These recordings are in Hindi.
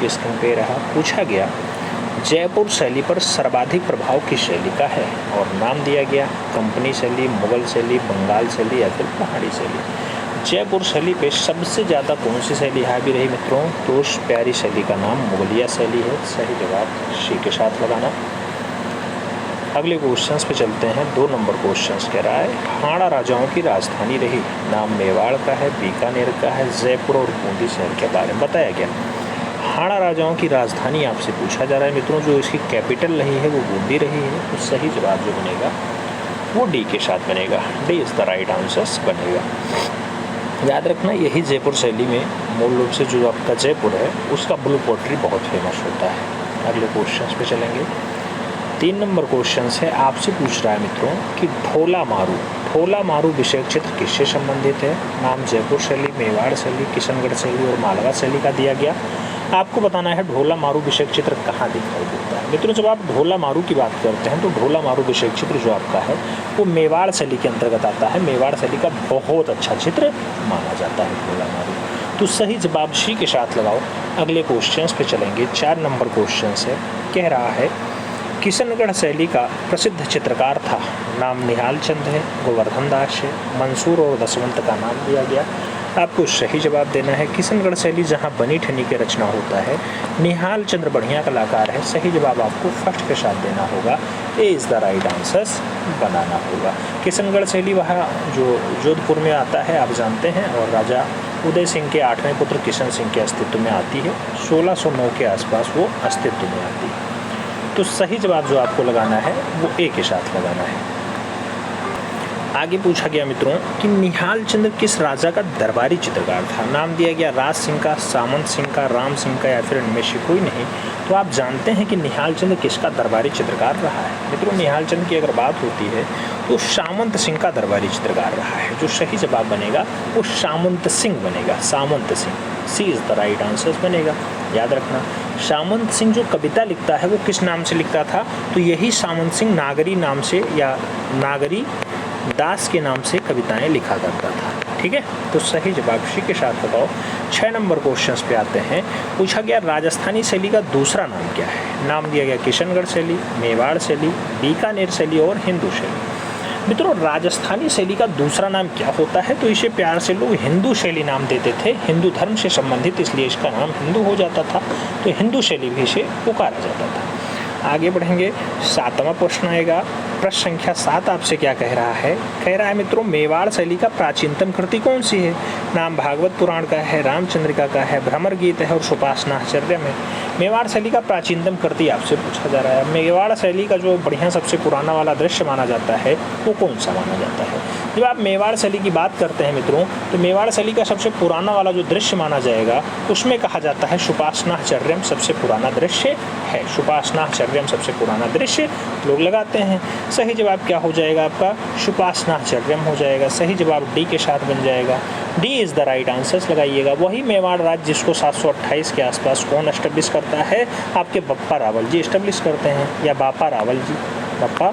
आपकी स्क्रीन पे रहा। पूछा गया जयपुर शैली पर सर्वाधिक प्रभाव किस शैली का है, और नाम दिया गया कंपनी शैली, मुगल शैली, बंगाल शैली या फिर पहाड़ी शैली। जयपुर शैली पे सबसे ज़्यादा कौन सी शैली हावी रही मित्रों? तो उस प्यारी शैली का नाम मुगलिया शैली है। सही जवाब सी के साथ लगाना। अगले क्वेश्चंस पे चलते हैं। 2 नंबर क्वेश्चंस कह रहा है हाड़ा राजाओं की राजधानी रही, नाम मेवाड़ का है, बीकानेर का है, जयपुर और बूंदी शहर के बारे में बताया गया। हाड़ा राजाओं की राजधानी आपसे पूछा जा रहा है मित्रों, जो इसकी कैपिटल रही है वो बूंदी रही है। तो सही जवाब जो बनेगा वो डी के साथ बनेगा। D is the right answer बनेगा। याद रखना यही जयपुर शैली में मूल रूप से जो आपका जयपुर है उसका ब्लू पोट्री बहुत फेमस होता है। अगले क्वेश्चन पे चलेंगे। 3 नंबर क्वेश्चन है, आपसे पूछ रहा है मित्रों कि ढोला मारू विषय क्षेत्र किससे संबंधित है? नाम जयपुर शैली, मेवाड़ शैली, किशनगढ़ शैली और मालवा शैली का दिया गया। आपको बताना है ढोला मारू विषय क्षेत्र कहाँ दिखाई देता है। मित्रों जब आप ढोला मारू की बात करते हैं तो ढोला मारू विषय क्षेत्र जो आपका है वो मेवाड़ शैली के अंतर्गत आता है। मेवाड़ शैली का बहुत अच्छा चित्र माना जाता है ढोला मारू। तो सही जवाब सी के साथ लगाओ। अगले क्वेश्चन पे चलेंगे। 4 नंबर क्वेश्चन है, कह रहा है किशनगढ़ शैली का प्रसिद्ध चित्रकार था, नाम निहाल चंद है, गोवर्धन दास है, मंसूर और दसवंत का नाम दिया गया। आपको सही जवाब देना है किशनगढ़ शैली जहां बनी ठनी के रचना होता है, निहाल चंद्र बढ़िया कलाकार है। सही जवाब आपको फर्स्ट के साथ देना होगा। A is the right answer बनाना होगा। किशनगढ़ शैली वह जो जोधपुर में आता है आप जानते हैं, और राजा उदय सिंह के 8वें पुत्र किशन सिंह के अस्तित्व में आती है। 1609 के आसपास वो अस्तित्व में आती है। तो सही जवाब जो आपको लगाना है वो ए के साथ लगाना है। आगे पूछा गया मित्रों कि निहाल चंद्र किस राजा का दरबारी चित्रकार था? नाम दिया गया राज सिंह का, सामंत सिंह का, राम सिंह का या फिर इनमें से कोई नहीं। तो आप जानते हैं कि निहाल चंद्र किसका दरबारी चित्रकार रहा है। मित्रों निहाल चंद्र की अगर बात होती है तो सामंत सिंह का दरबारी चित्रकार रहा है। जो सही जवाब बनेगा वो सामंत सिंह बनेगा। सामंत सिंह सी इज़ द राइट आंसर बनेगा। याद रखना सामंत सिंह जो कविता लिखता है वो किस नाम से लिखता था? तो यही सामंत सिंह नागरी नाम से या नागरी दास के नाम से कविताएं लिखा करता था। ठीक है, तो सही जवाब सी के साथ बताओ। 6 नंबर क्वेश्चन पे आते हैं। पूछा गया राजस्थानी शैली का दूसरा नाम क्या है? नाम दिया गया किशनगढ़ शैली, मेवाड़ शैली, बीकानेर शैली और हिंदू शैली। मित्रों राजस्थानी शैली का दूसरा नाम क्या होता है? तो इसे प्यार से लोग हिंदू शैली नाम देते थे। हिंदू धर्म से संबंधित इसलिए इसका नाम हिंदू हो जाता था। तो हिंदू शैली भी इसे पुकारा जाता था। आगे बढ़ेंगे। 7वां प्रश्न आएगा। प्रश्न संख्या 7 आपसे क्या कह रहा है? कह रहा है मित्रों मेवाड़ शैली का प्राचीनतम कृति कौन सी है? नाम भागवत पुराण का है, रामचंद्रिका का है, भ्रमर गीत है और सुपासनाचर्य में। मेवाड़ शैली का प्राचीनतम कृति आपसे पूछा जा रहा है। मेवाड़ शैली का जो बढ़िया सबसे पुराना वाला दृश्य माना जाता है वो कौन सा माना जाता है? जब आप मेवाड़ शैली की बात करते हैं मित्रों तो मेवाड़ शैली का सबसे पुराना वाला जो दृश्य माना जाएगा उसमें कहा जाता है सुपासनाचर्यम सबसे पुराना दृश्य है। सुपासनाचर्यम सबसे पुराना दृश्य लोग लगाते हैं। सही जवाब क्या हो जाएगा आपका? सुपासनाचर्यम हो जाएगा। सही जवाब डी के साथ बन जाएगा। D is the right answer लगाइएगा। वही मेवाड़ राज्य जिसको 728 के आसपास कौन एस्टेब्लिश करता है? आपके बप्पा रावल जी एस्टेब्लिश करते हैं, या बापा रावल जी, बप्पा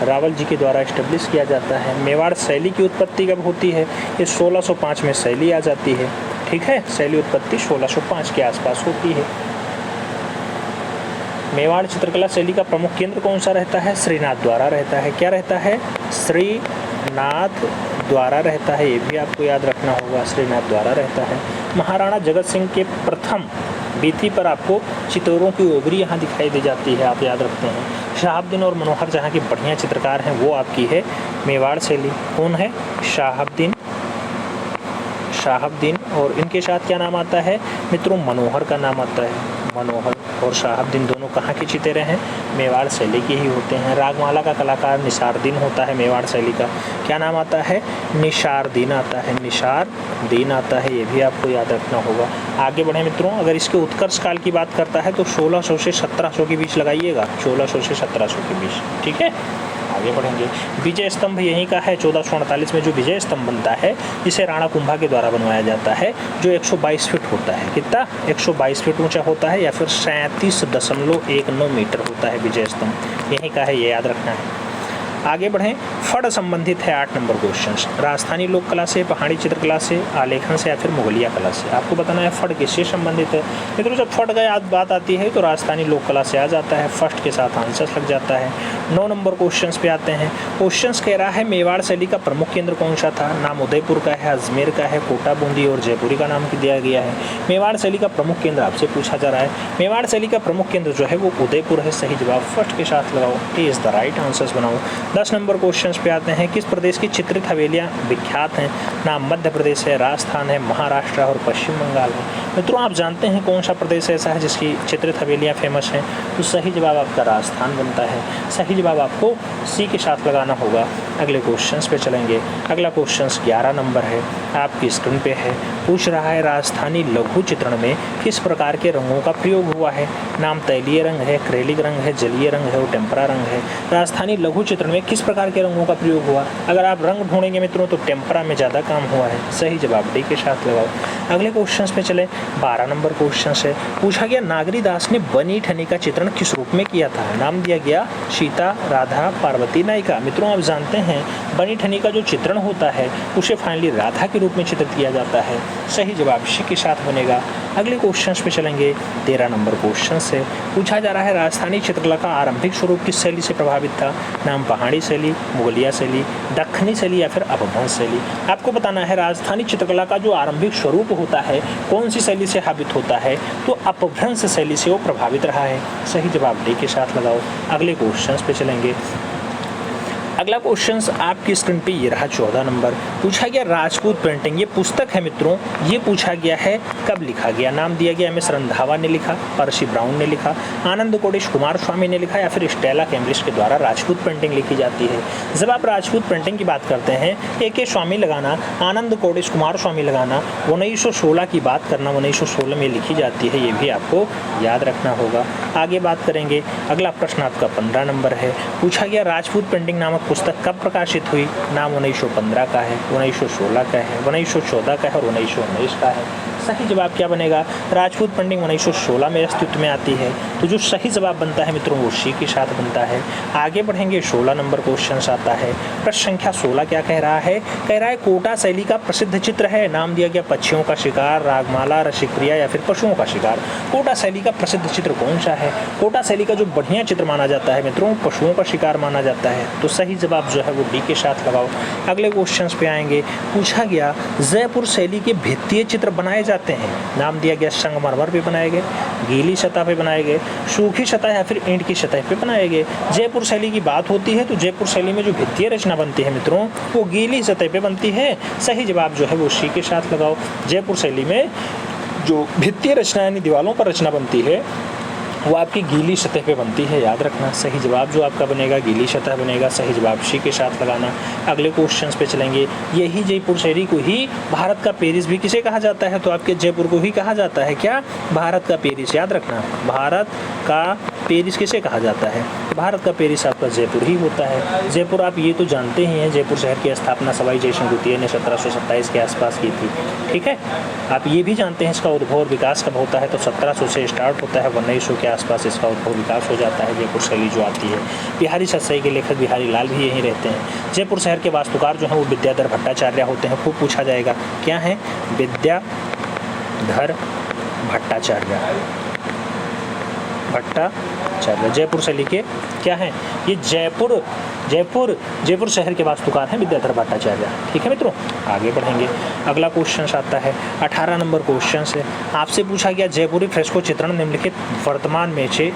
रावल जी के द्वारा एस्टेब्लिश किया जाता है। मेवाड़ शैली की उत्पत्ति कब होती है? ये 1605 में शैली आ जाती है। ठीक है, शैली उत्पत्ति 1605 के आसपास होती है। मेवाड़ चित्रकला शैली का प्रमुख केंद्र कौन सा रहता है? श्रीनाथ द्वारा रहता है। क्या रहता है? श्रीनाथ द्वारा रहता है। ये भी आपको याद रखना होगा, श्रीनाथ द्वारा रहता है। महाराणा जगत सिंह के प्रथम भित्ति पर आपको चित्तौरों की ओगरी यहाँ दिखाई दे जाती है, आप याद रखते हैं। शहाबुद्दीन और मनोहर जहाँ के बढ़िया चित्रकार हैं वो आपकी है मेवाड़ शैली। कौन है? शहाबुद्दीन और इनके साथ क्या नाम आता है मित्रों? मनोहर का नाम आता है। मनोहर और शहाबुद्दीन दोनों कहाँ के चितेरे हैं? मेवाड़ शैली के ही होते हैं। रागमाला का कलाकार निसारदीन होता है मेवाड़ शैली का। क्या नाम आता है? निसारदीन आता है। निसारदीन आता है, ये भी आपको याद रखना होगा। आगे बढ़े मित्रों। अगर इसके उत्कर्ष काल की बात करता है तो 1600 से 1700 के बीच लगाइएगा। 1600 से 1700 के बीच। ठीक है, आगे बढ़ेंगे। विजय स्तंभ यहीं का है। 1448 में जो विजय स्तंभ बनता है जिसे राणा कुंभा के द्वारा बनवाया जाता है, जो 122 फीट होता है। कितना? 122 फीट ऊंचा होता है या फिर 37.19 मीटर होता है विजय स्तंभ। यहीं का है, ये याद रखना है। आगे बढ़ें, फड़ संबंधित है 8 नंबर क्वेश्चन। राजस्थानी लोक कला से, पहाड़ी चित्रकला से, आलेखन से या फिर मुगलिया कला से। आपको बताना है फड़ किससे संबंधित है। मित्रों जब फड़ का बात आती है तो राजस्थानी लोक कला से आ जाता है, फर्स्ट के साथ आंसर लग जाता है। 9 नंबर क्वेश्चन पे आते हैं। क्वेश्चन कह रहा है मेवाड़ शैली का प्रमुख केंद्र कौन सा था। नाम उदयपुर का है, अजमेर का है, कोटा, बूंदी और जयपुरी का नाम दिया गया है। मेवाड़ शैली का प्रमुख केंद्र आपसे पूछा जा रहा है। मेवाड़ शैली का प्रमुख केंद्र जो है वो उदयपुर है। सही जवाब फर्स्ट के साथ लगाओ, ए इज द राइट आंसर्स बनाओ। 10 नंबर क्वेश्चन पे आते हैं। किस प्रदेश की चित्रित हवेलियां विख्यात हैं। नाम मध्य प्रदेश है, राजस्थान है, महाराष्ट्र और पश्चिम बंगाल है। मित्रों आप जानते हैं कौन सा प्रदेश ऐसा है जिसकी चित्रित हवेलियां फेमस हैं, तो सही जवाब आपका राजस्थान बनता है। सही जवाब आपको सी के साथ लगाना होगा। अगले क्वेश्चंस पे चलेंगे। अगला क्वेश्चन 11 नंबर है, आपकी स्क्रीन पे है। पूछ रहा है राजस्थानी लघु चित्रण में किस प्रकार के रंगों का प्रयोग हुआ है। नाम तैलीय रंग है, एक्रेलिक रंग है, जलीय रंग है और टेम्परा रंग है। राजस्थानी लघु चित्रण में किस प्रकार के रंगों का प्रयोग हुआ। अगर आप रंग ढूंढेंगे मित्रों तो टेम्परा में ज़्यादा काम हुआ है। सही जवाब डी के साथ लगाओ। अगले क्वेश्चन पे चले। 12 नंबर क्वेश्चन है। पूछा गया नागरी दास ने बनी ठनी का चित्रण किस रूप में किया था। नाम दिया गया सीता, राधा, पार्वती, नायिका। मित्रों आप जानते हैं बनी ठनी का जो चित्रण होता है उसे फाइनली राधा के रूप में चित्रित किया जाता है। सही जवाब सी के साथ बनेगा। अगले क्वेश्चन पे चलेंगे। 13 नंबर क्वेश्चन से पूछा जा रहा है राजस्थानी चित्रकला का आरंभिक स्वरूप किस शैली से प्रभावित था। नाम पहाड़ी शैली, मुगलिया शैली, दक्षिणी शैली या फिर अपभ्रंश शैली। आपको बताना है राजस्थानी चित्रकला का जो आरंभिक स्वरूप होता है कौन सी शैली से प्रभावित होता है, तो अपभ्रंश शैली से वो प्रभावित रहा है। सही जवाब डी के साथ लगाओ। अगले क्वेश्चन पे चलेंगे। अगला क्वेश्चन आपकी स्क्रीन पे ये रहा 14 नंबर। पूछा गया राजपूत पेंटिंग, ये पुस्तक है मित्रों, ये पूछा गया है कब लिखा गया। नाम दिया गया एम.एस. रंधावा ने लिखा, पर्सी ब्राउन ने लिखा, आनंद कोडेश कुमार स्वामी ने लिखा या फिर स्टेला कैम्ब्रिज के द्वारा राजपूत पेंटिंग लिखी जाती है। जब आप राजपूत पेंटिंग की बात करते हैं ए.के. स्वामी लगाना, आनंद कोडेश कुमार स्वामी लगाना, 1916 की बात करना, 1916 में लिखी जाती है, ये भी आपको याद रखना होगा। आगे बात करेंगे। अगला प्रश्न आपका 15 नंबर है। पूछा गया राजपूत पेंटिंग नामक पुस्तक कब प्रकाशित हुई। नाम 1915 का है, 1916 का है, 1914 का है और 1919 का है। सही जवाब क्या बनेगा। राजपूत पेंटिंग 1916 में अस्तित्व में आती है, तो जो सही जवाब बनता है मित्रों वो सी के साथ बनता है। आगे बढ़ेंगे। 16 नंबर क्वेश्चन आता है। प्रश्न संख्या 16 क्या कह रहा है। कह रहा है कोटा शैली का प्रसिद्ध चित्र है। नाम दिया गया पक्षियों का शिकार, रागमाला, रसिकप्रिया या फिर पशुओं का शिकार। कोटा शैली का प्रसिद्ध चित्र कौन सा है। कोटा शैली का जो बढ़िया चित्र माना जाता है मित्रों पशुओं का शिकार माना जाता है, तो सही जवाब जो है वो डी के साथ लगाओ। अगले क्वेश्चन पे आएंगे। पूछा गया जयपुर शैली के भित्तीय चित्र बनाए जाते हैं। नाम दिया गया संगमरमर पे बनाए गए, गीली सतह पे बनाए गए, सूखी सतह या फिर ईंट की सतह पे बनाए गए। जयपुर शैली की बात होती है तो जयपुर शैली में जो भित्तीय रचना बनती है मित्रों वो गीली सतह पे बनती है। सही जवाब जो है वो सी के साथ लगाओ। जयपुर शैली में जो भित्तीय रचना यानी दीवारों पर रचना बनती है वो आपकी गीली सतह पे बनती है, याद रखना। सही जवाब जो आपका बनेगा गीली सतह बनेगा। सही जवाब सी के साथ लगाना। अगले क्वेश्चंस पे चलेंगे। यही जयपुर शैली को ही भारत का पेरिस भी किसे कहा जाता है, तो आपके जयपुर को ही कहा जाता है। क्या, भारत का पेरिस, याद रखना। भारत का पेरिस किसे कहा जाता है, भारत का पेरिस आपका जयपुर ही होता है। जयपुर आप ये तो जानते ही हैं, जयपुर शहर की स्थापना सवाई जयसिंह द्वितीय ने 1727 के आसपास की थी। ठीक है, आप ये भी जानते हैं इसका उद्भव और विकास कब होता है, तो 1700 से स्टार्ट होता है, 1900 के आसपास इसका उद्भव विकास हो जाता है। जयपुर शैली जो आती है, बिहारी सतसई के लेखक बिहारी लाल भी यहीं रहते हैं। जयपुर शहर के वास्तुकार जो हैं वो विद्याधर भट्टाचार्य होते हैं। खूब पूछा जाएगा क्या है, विद्याधर भट्टाचार्य। जयपुर शैली के क्या हैं, ये जयपुर शहर के वास्तुकार हैं विद्याधर भट्टाचार्य। ठीक है मित्रों, आगे बढ़ेंगे। अगला क्वेश्चन आता है 18 नंबर क्वेश्चन से। आपसे पूछा गया जयपुरी फ्रेस्को चित्रण निम्नलिखित वर्तमान में से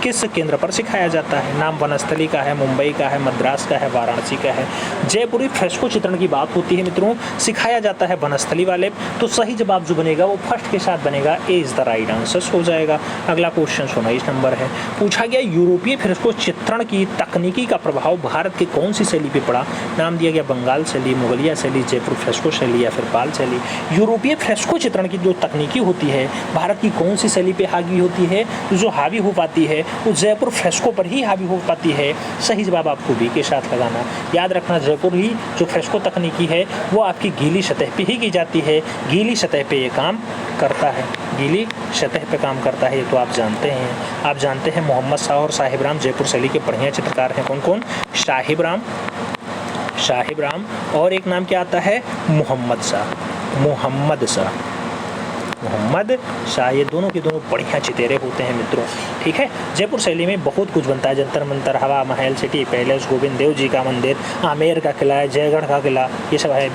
किस केंद्र पर सिखाया जाता है। नाम वनस्थली का है, मुंबई का है, मद्रास का है, वाराणसी का है। जयपुरी फ्रेस्को चित्रण की बात होती है मित्रों, सिखाया जाता है वनस्थली वाले, तो सही जवाब जो बनेगा वो फर्स्ट के साथ बनेगा, ए इज द राइट आंसर हो जाएगा। अगला क्वेश्चन 19 नंबर है। पूछा गया यूरोपीय फ्रेस्को चित्रण की तकनीकी का प्रभाव भारत की कौन सी शैली पे पड़ा। नाम दिया गया बंगाल शैली, मुगलिया शैली, जयपुर फ्रेस्को शैली या फिर पाल शैली। यूरोपीय फ्रेस्को चित्रण की जो तकनीकी होती है भारत की कौन सी शैली पे हावी होती है, जो हावी हो पाती है वो जयपुर फ्रेस्को पर ही हावी हो पाती है। सही जवाब आपको बी के साथ लगाना। याद रखना जयपुर ही जो फ्रेस्को तकनीकी है वो आपकी गीली सतह पे ही की जाती है, गीली सतह पे ये काम करता है। गीली सतह पे काम करता है, ये तो आप जानते हैं। आप जानते हैं मोहम्मद शाह और साहिब राम जयपुर शैली के बढ़िया चित्रकार हैं। कौन कौन? साहिब राम और एक नाम क्या आता है? मोहम्मद शाह। ये दोनों के दोनों बढ़िया चितेरे होते हैं मित्रों, ठीक है। जयपुर शैली में बहुत कुछ बनता है, जंतर मंतर, हवा महल, सिटी पैलेस, गोविंद देव जी का मंदिर, आमेर का किला है, जयगढ़ का किला, ये सब है,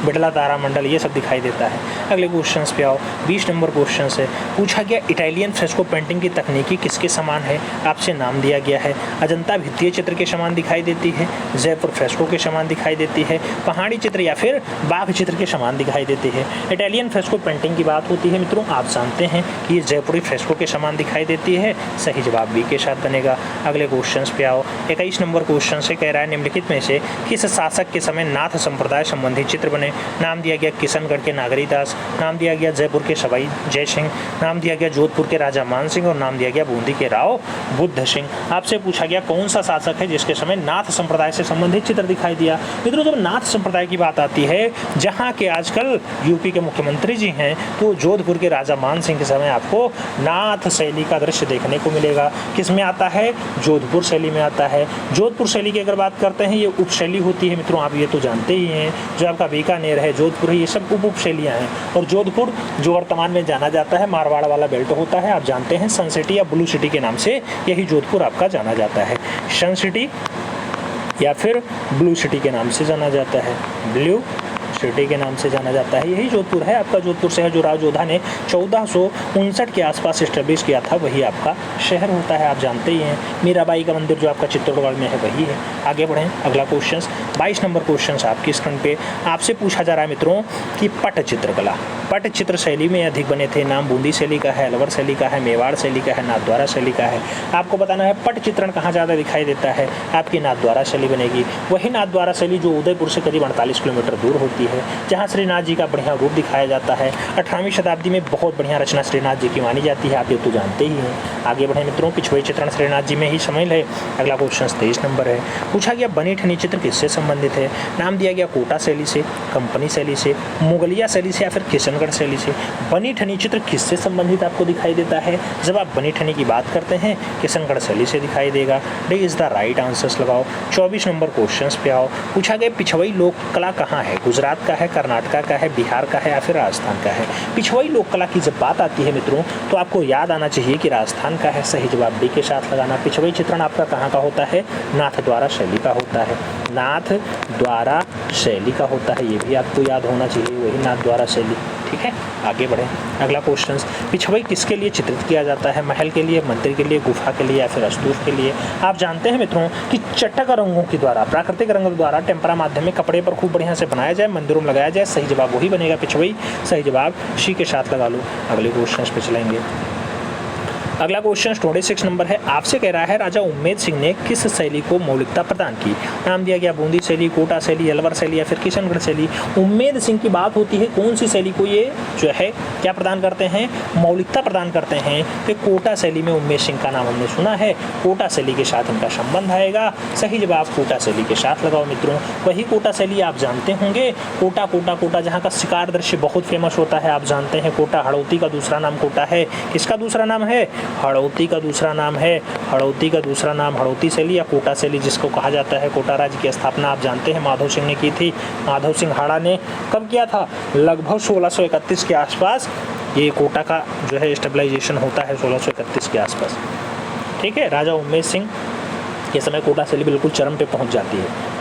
बिड़ला तारामंडल, ये सब दिखाई देता है। अगले क्वेश्चन पे आओ। 20 नंबर क्वेश्चन से पूछा गया इटालियन फ्रेस्को पेंटिंग की तकनीकी किसके समान है? आपसे नाम दिया गया है। अजंता भित्तीय चित्र के समान दिखाई देती है, जयपुर फ्रेस्को के समान दिखाई देती है, पहाड़ी चित्र या फिर बाघ चित्र के समान दिखाई देती है। इटालियन फ्रेस्को पेंटिंग की बात होती है मित्रों, आप जानते हैं कि ये जयपुरी फ्रेस्को के समान दिखाई देती है। सही जवाब बी के साथ बनेगा। अगले क्वेश्चन पे आओ। 21 नंबर क्वेश्चन से कह रहा है निम्नलिखित में से किस शासक के समय नाथ संप्रदाय संबंधी चित्र बने? नाम दिया गया किशनगढ़ के नागरीदास, नाम दिया गया जयपुर के सवाई जय सिंह, नाम दिया गया जोधपुर के राजा मान सिंह और नाम दिया गया बूंदी के राव बुद्ध सिंह। आपसे पूछा गया कौन सा शासक है जिसके समय नाथ संप्रदाय से संबंधित चित्र दिखाई दिया? मित्रों, जब नाथ संप्रदाय की बात आती है, जहाँ के आजकल यूपी के मुख्यमंत्री जी हैं, तो जोधपुर के राजा मान सिंह के समय आपको नाथ शैली का दृश्य देखने को मिलेगा। किस में आता है? जोधपुर शैली में आता है। जोधपुर शैली की अगर बात करते हैं, ये उपशैली होती है मित्रों, आप ये तो जानते ही हैं। जो आपका बीकानेर है, जोधपुर है, ये सब उप शैलियाँ हैं। और जोधपुर जो वर्तमान में जाना जाता है, मारवाड़ वाला बेल्ट होता है, आप जानते हैं, सन सिटी या ब्लू सिटी के नाम से यही जोधपुर आपका जाना जाता है। सन सिटी या फिर ब्लू सिटी के नाम से जाना जाता है, ब्लू सिटी के नाम से जाना जाता है। यही जोधपुर है आपका। जोधपुर शहर जो राव जोधा ने 1459 के आसपास स्टेब्लिश किया था, वही आपका शहर होता है, आप जानते ही हैं। मीराबाई का मंदिर जो आपका चित्तौड़गढ़ में है, वही है। आगे बढ़ें। अगला क्वेश्चन 22 नंबर क्वेश्चन आपकी स्क्रीन पे आपसे पूछा जा रहा है मित्रों कि पट चित्रकला, पट चित्र शैली में अधिक बने थे। नाम बूंदी शैली का है, अलवर शैली का है, मेवाड़ शैली का है, नाथद्वारा शैली का है। आपको बताना है पट चित्रण कहाँ ज़्यादा दिखाई देता है, आपकी नाथद्वारा शैली बनेगी। वही नाथद्वारा शैली जो उदयपुर से करीब 48 किलोमीटर दूर होती है, जहाँ श्रीनाथ जी का बढ़िया रूप दिखाया जाता है। 18वीं शताब्दी में बहुत बढ़िया रचना श्रीनाथ जी की मानी जाती है, आप ये तो जानते ही हैं। आगे बढ़े मित्रों, पिछवे चित्रण श्रीनाथ जी में ही शामिल है। अगला क्वेश्चन 23 नंबर है। पूछा गया बनी ठनी चित्र किससे संबंधित है? नाम दिया गया कोटा शैली से, कंपनी शैली से, मुगलिया शैली से या फिर किशनगढ़ शैली से। बनी ठनी चित्र किससे संबंधित आपको दिखाई देता है? जब आप बनी ठनी की बात करते हैं, किशनगढ़ शैली से दिखाई देगा। D is the right answers लगाओ। 24 नंबर क्वेश्चन पे आओ। पूछा गया पिछवई लोक कला कहाँ है? गुजरात का है, कर्नाटका का है, बिहार का है या फिर राजस्थान का है? पिछवई लोक कला की जब बात आती है मित्रों, तो आपको याद आना चाहिए कि राजस्थान का है। सही जवाब डी के साथ लगाना। पिछवई चित्रण आपका कहाँ का होता है? नाथद्वारा शैली का होता है, नाथद्वारा शैली का होता है, ये भी आपको याद होना चाहिए, वही नाथद्वारा शैली। ठीक है, आगे बढ़े। अगला क्वेश्चन, पिछवई किसके लिए चित्रित किया जाता है? महल के लिए, मंदिर के लिए, गुफा के लिए या फिर स्तूप के लिए? आप जानते हैं मित्रों कि चटक रंगों के द्वारा, प्राकृतिक रंगों द्वारा टेम्परा माध्यम में कपड़े पर खूब बढ़िया से बनाया जाए, मंदिरों में लगाया जाए। सही जवाब वही बनेगा, पिछवई। सही जवाब सी के साथ लगा लो। अगले क्वेश्चन पे चलेंगे। अगला क्वेश्चन 26 नंबर है। आपसे कह रहा है राजा उम्मेद सिंह ने किस शैली को मौलिकता प्रदान की? नाम दिया गया बूंदी शैली, कोटा शैली, अलवर शैली या फिर किशनगढ़ शैली। उम्मेद सिंह की बात होती है, कौन सी शैली को ये जो है क्या प्रदान करते हैं? मौलिकता प्रदान करते हैं। तो कोटा शैली में उम्मेद सिंह का नाम हमने सुना है, कोटा शैली के साथ इनका संबंध आएगा। सही जवाब कोटा शैली के साथ लगाओ मित्रों। वही कोटा शैली आप जानते होंगे, कोटा कोटा कोटा, जहाँ का शिकार दृश्य बहुत फेमस होता है, आप जानते हैं। कोटा हड़ौती का दूसरा नाम कोटा है। किसका दूसरा नाम है? हड़ौती का दूसरा नाम है। हड़ौती का दूसरा नाम हड़ौती शैली या कोटा शैली जिसको कहा जाता है। कोटा राज्य की स्थापना आप जानते हैं माधव सिंह ने की थी। माधव सिंह हाड़ा ने कब किया था? लगभग 1631 के आसपास ये कोटा का जो है स्टेबलाइजेशन होता है, 1631 के आसपास। ठीक है, राजा उम्मेद सिंह के समय कोटा शैली बिल्कुल चरम पे पहुंच जाती है।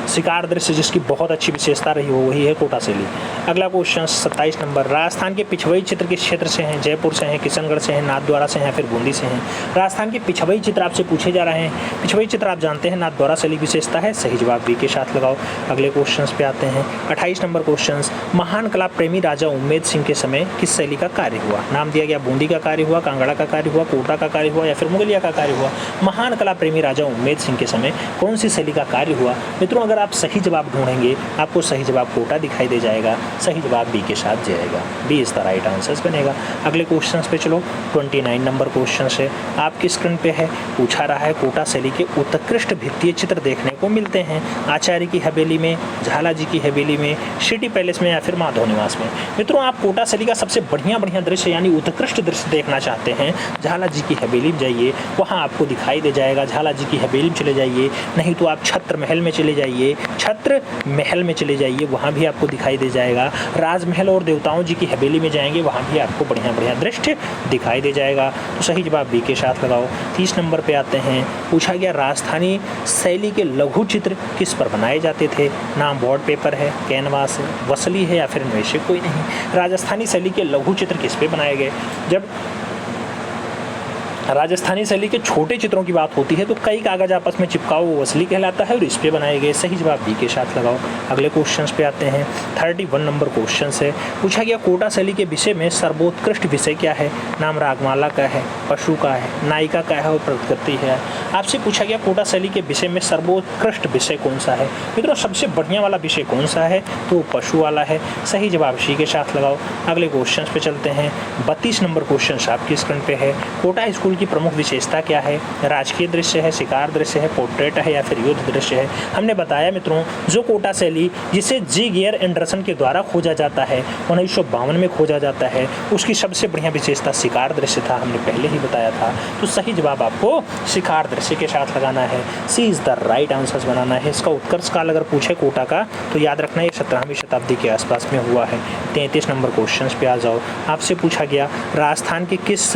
शिकार दृश्य जिसकी बहुत अच्छी विशेषता रही हो, वही है कोटा शैली। अगला क्वेश्चन 27 नंबर। राजस्थान के पिछवई चित्र किस क्षेत्र से हैं? जयपुर से हैं, किशनगढ़ से हैं, नाथद्वारा से हैं या फिर बूंदी से हैं? राजस्थान के पिछवई चित्र आपसे पूछे जा रहे हैं। पिछवई चित्र आप जानते हैं नाथद्वारा शैली विशेषता है। सही जवाब बी के साथ लगाओ। अगले क्वेश्चन पे आते हैं। 28 नंबर क्वेश्चन। महान कला प्रेमी राजा उम्मेद सिंह के समय किस शैली का कार्य हुआ? नाम दिया गया बूंदी का कार्य हुआ, कांगड़ा का कार्य हुआ, कोटा का कार्य हुआ या फिर मुगलिया का कार्य हुआ? महान कला प्रेमी राजा उम्मेद सिंह के समय कौन सी शैली का कार्य हुआ? मित्रों, अगर आप सही जवाब ढूंढेंगे, आपको सही जवाब कोटा दिखाई दे जाएगा। सही जवाब बी के साथ जाएगा, B is the right answers बनेगा। अगले क्वेश्चन पे चलो। 29 नंबर क्वेश्चन है, आपकी स्क्रीन पे है। पूछा रहा है कोटा शैली के उत्कृष्ट भित्तीय चित्र देखने को मिलते हैं? आचार्य की हवेली में, झाला जी की हवेली में, सिटी पैलेस में या फिर माधव निवास में। मित्रों, आप कोटा शैली का सबसे बढ़िया दृश्य यानी उत्कृष्ट दृश्य देखना चाहते हैं, झाला जी की हवेली में जाइए, वहाँ आपको दिखाई दे जाएगा। झाला जी की हवेली में चले जाइए, नहीं तो आप छत्र महल में चले जाइए, छत्र महल में चले जाइए, वहाँ भी आपको दिखाई दे जाएगा। राजमहल और देवताओं जी की हवेली में जाएंगे, वहाँ भी आपको बढ़िया दृश्य दिखाई दे जाएगा। तो सही जवाब बी के साथ लगाओ। 30 नंबर पे आते हैं। पूछा गया राजस्थानी शैली के लघु चित्र किस पर बनाए जाते थे? नाम बोर्ड पेपर है, कैनवास है, वसली है या फिर इनमें से कोई नहीं। राजस्थानी शैली के लघु चित्र किस पे बनाए गए? जब राजस्थानी शैली के छोटे चित्रों की बात होती है तो कई कागज आपस में चिपकाओ, वो वसली कहलाता है और इस पे बनाए गए। सही जवाब बी के साथ लगाओ। अगले क्वेश्चंस पे आते हैं। 31 नंबर क्वेश्चन है। पूछा गया कोटा शैली के विषय में सर्वोत्कृष्ट विषय क्या है? नाम रागमाला का है, पशु का है, नायिका का है और प्रकृति है। आपसे पूछा गया कोटा शैली के विषय में सर्वोत्कृष्ट विषय कौन सा है? मित्रों, सबसे बढ़िया वाला विषय कौन सा है? तो पशु वाला है। सही जवाब सी के साथ लगाओ। अगले क्वेश्चन पे चलते हैं। 32 नंबर क्वेश्चन आपकी स्क्रीन पे है। कोटा स्कूल की प्रमुख विशेषता क्या है? राजकीय दृश्य है, शिकार दृश्य है, पोर्ट्रेट है या फिर युद्ध दृश्य है? हमने बताया मित्रों, जो कोटा शैली जिसे जी गियर एंडरसन के द्वारा खोजा जाता है, 1952 में खोजा जाता है, उसकी सबसे बढ़िया विशेषता शिकार दृश्य था, हमने पहले ही बताया था। तो सही जवाब आपको शिकार दृश्य के साथ लगाना है। सी इज द राइट आंसर बनाना है। इसका उत्कर्ष काल अगर पूछे कोटा का तो याद रखना ये 17वीं शताब्दी के आसपास में हुआ है। 33 नंबर क्वेश्चन पे आ जाओ। आपसे पूछा गया राजस्थान के किस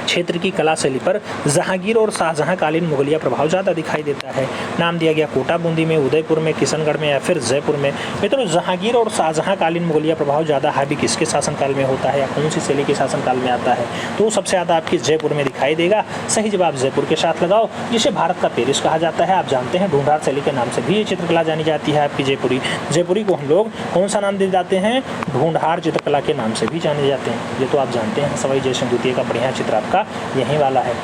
क्षेत्र की कला शैली पर जहांगीर और शाहजहां कालीन मुगलिया प्रभाव ज़्यादा दिखाई देता है? नाम दिया गया कोटा बूंदी में, उदयपुर में, किशनगढ़ में या फिर जयपुर में। मित्रों, जहांगीर और शाहजहां कालीन मुगलिया प्रभाव ज़्यादा हावी किसके शासनकाल में होता है या कौन सी शैली के शासनकाल में आता है? तो सबसे ज़्यादा आपकी जयपुर में दिखाई देगा। सही जवाब जयपुर के साथ लगाओ, जिसे भारत का पेरिस कहा जाता है। आप जानते हैं ढूंढार शैली के नाम से भी ये चित्रकला जानी जाती है आपकी जयपुरी। जयपुरी को हम लोग कौन सा नाम दे जाते हैं? ढूंढार चित्रकला के नाम से भी जाने जाते हैं। ये तो आप जानते हैं। सवाई जयसिंह द्वितीय का बढ़िया चित्र आपका यहीं वाला है।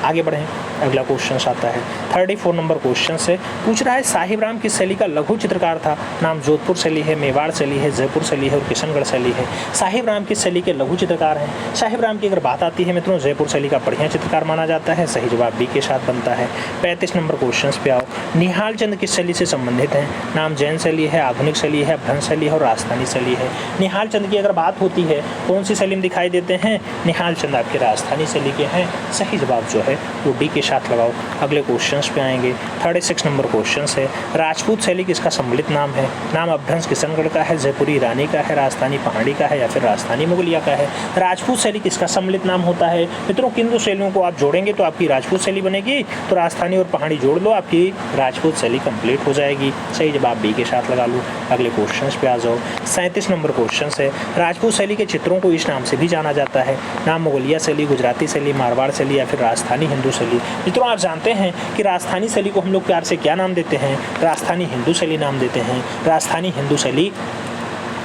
आगे बढ़ें। अगला क्वेश्चन आता है 34 नंबर क्वेश्चन से। पूछ रहा है साहिब राम किस शैली का लघु चित्रकार था? नाम जोधपुर शैली है, मेवाड़ शैली है, जयपुर शैली है और किशनगढ़ शैली है। साहिब राम किस शैली के लघु चित्रकार हैं? साहिब राम की अगर बात आती है मित्रों, जयपुर शैली का बढ़िया चित्रकार माना जाता है। सही जवाब बी के साथ बनता है। 35 नंबर क्वेश्चन पे आओ। निहाल चंद किस शैली से संबंधित हैं? नाम जैन शैली है, आधुनिक शैली है, भ्रंश शैली है और राजस्थानी शैली है। निहाल चंद की अगर बात होती है कौन सी शैली में दिखाई देते हैं? निहाल चंद आपके राजस्थानी शैली के हैं। सही जवाब जो है वो डी के साथ लगाओ। अगले क्वेश्चंस पे आएंगे। 36 नंबर क्वेश्चन है। राजपूत शैली किसका सम्मिलित नाम है? नाम अपभ्रंश किशनगढ़ का है, जयपुरी ईरानी का है, राजस्थानी पहाड़ी का है या फिर राजस्थानी मुगलिया का है? राजपूत शैली किसका सम्मिलित नाम होता है? मित्रों, किन दो शैलियों को आप जोड़ेंगे तो आपकी राजपूत शैली बनेगी? तो राजस्थानी और पहाड़ी जोड़ लो, आपकी राजपूत शैली कंप्लीट हो जाएगी। सही जवाब बी के साथ लगा लो। अगले क्वेश्चन पे आ जाओ। 37 नंबर क्वेश्चन है। राजपूत शैली के चित्रों को इस नाम से भी जाना जाता है। नाम मुगलिया शैली, गुजराती शैली, मारवाड़ शैली या फिर राजस्थानी हिंदू शैली। मित्रों, आप जानते हैं कि राजस्थानी शैली को हम लोग प्यार से क्या नाम देते हैं? राजस्थानी हिंदू शैली नाम देते हैं। राजस्थानी हिंदू शैली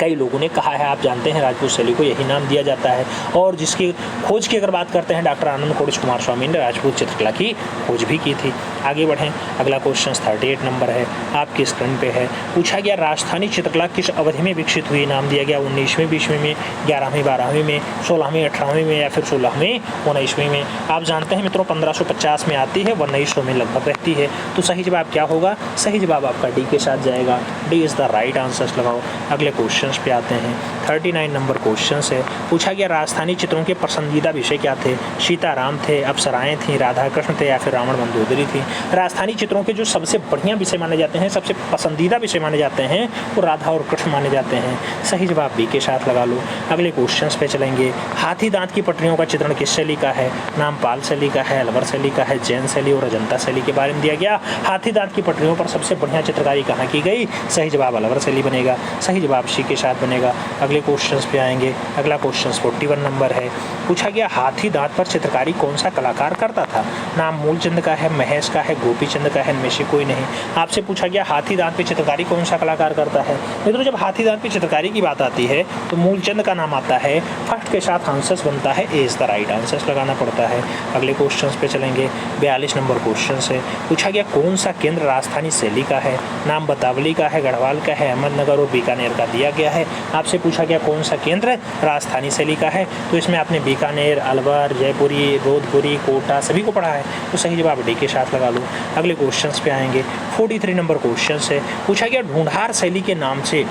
कई लोगों ने कहा है, आप जानते हैं राजपूत शैली को यही नाम दिया जाता है। और जिसकी खोज की अगर बात करते हैं, डॉक्टर आनंद कोटिच कुमार स्वामी ने राजपूत चित्रकला की खोज भी की थी। आगे बढ़ें। अगला क्वेश्चन 38 नंबर है, आपकी स्क्रीन पे है। पूछा गया राजस्थानी चित्रकला किस अवधि में विकसित हुई? नाम दिया गया 19वीं 20वीं में, 11वीं 12वीं में, 16वीं 18वीं में या फिर 16वीं 19वीं में। आप जानते हैं मित्रों 1550 में आती है, 1900 में लगभग रहती है। तो सही जवाब क्या होगा? सही जवाब आपका डी के साथ जाएगा। D is the right answer लगाओ। अगले क्वेश्चन पे आते हैं। 39 नंबर क्वेश्चन है। पूछा गया राजस्थानी चित्रों के पसंदीदा विषय क्या थे? सीताराम थे, अप्सराएं थी, राधा कृष्ण थे या फिर रावण मंदोदरी थी? राजस्थानी चित्रों के जो सबसे बढ़िया विषय माने जाते हैं, सबसे पसंदीदा विषय माने जाते हैं, वो राधा और कृष्ण माने जाते हैं। सही जवाब बी के साथ लगा लो। अगले क्वेश्चन पे चलेंगे। हाथी दांत की पटरियों का चित्रण किस शैली का है? नाम पाल शैली का है, अलवर शैली का है, जैन शैली और अजंता शैली के बारे में दिया गया। हाथी दांत की पटरियों पर सबसे बढ़िया चित्रकारी कहाँ की गई? सही जवाब अलवर शैली बनेगा। सही जवाब सी के साथ बनेगा। अगले क्वेश्चंस पे आएंगे। अगला क्वेश्चन 41 नंबर है। पूछा गया हाथी दांत पर चित्रकारी कौन सा कलाकार करता था? नाम मूलचंद का है, महेश का है, गोपीचंद का है, इनमें से कोई नहीं। आपसे पूछा गया हाथी दांत पे चित्रकारी कौन सा कलाकार करता है? मित्रों, जब हाथी दांत पे चित्रकारी की बात आती है तो मूलचंद का नाम आता है। फर्स्ट के साथ आंसर बनता है, ए इज द राइट आंसर लगाना पड़ता है। अगले क्वेश्चन पे चलेंगे। 42 नंबर क्वेश्चन है। पूछा गया कौन सा केंद्र राजस्थानी शैली का है? नाम बतावली का है, गढ़वाल का है, अहमदनगर और बीकानेर का दिया गया है। आपसे पूछा गया कौन सा केंद्र राजस्थानी शैली का है, तो इसमें आपने बीकानेर, अलवर, जयपुरी, जोधपुरी, कोटा सभी को पढ़ा है, तो सही जवाब डी के साथ लगा लो। अगले क्वेश्चन पे आएंगे। 43 नंबर क्वेश्चन है, पूछा गया ढूंढार शैली के नाम से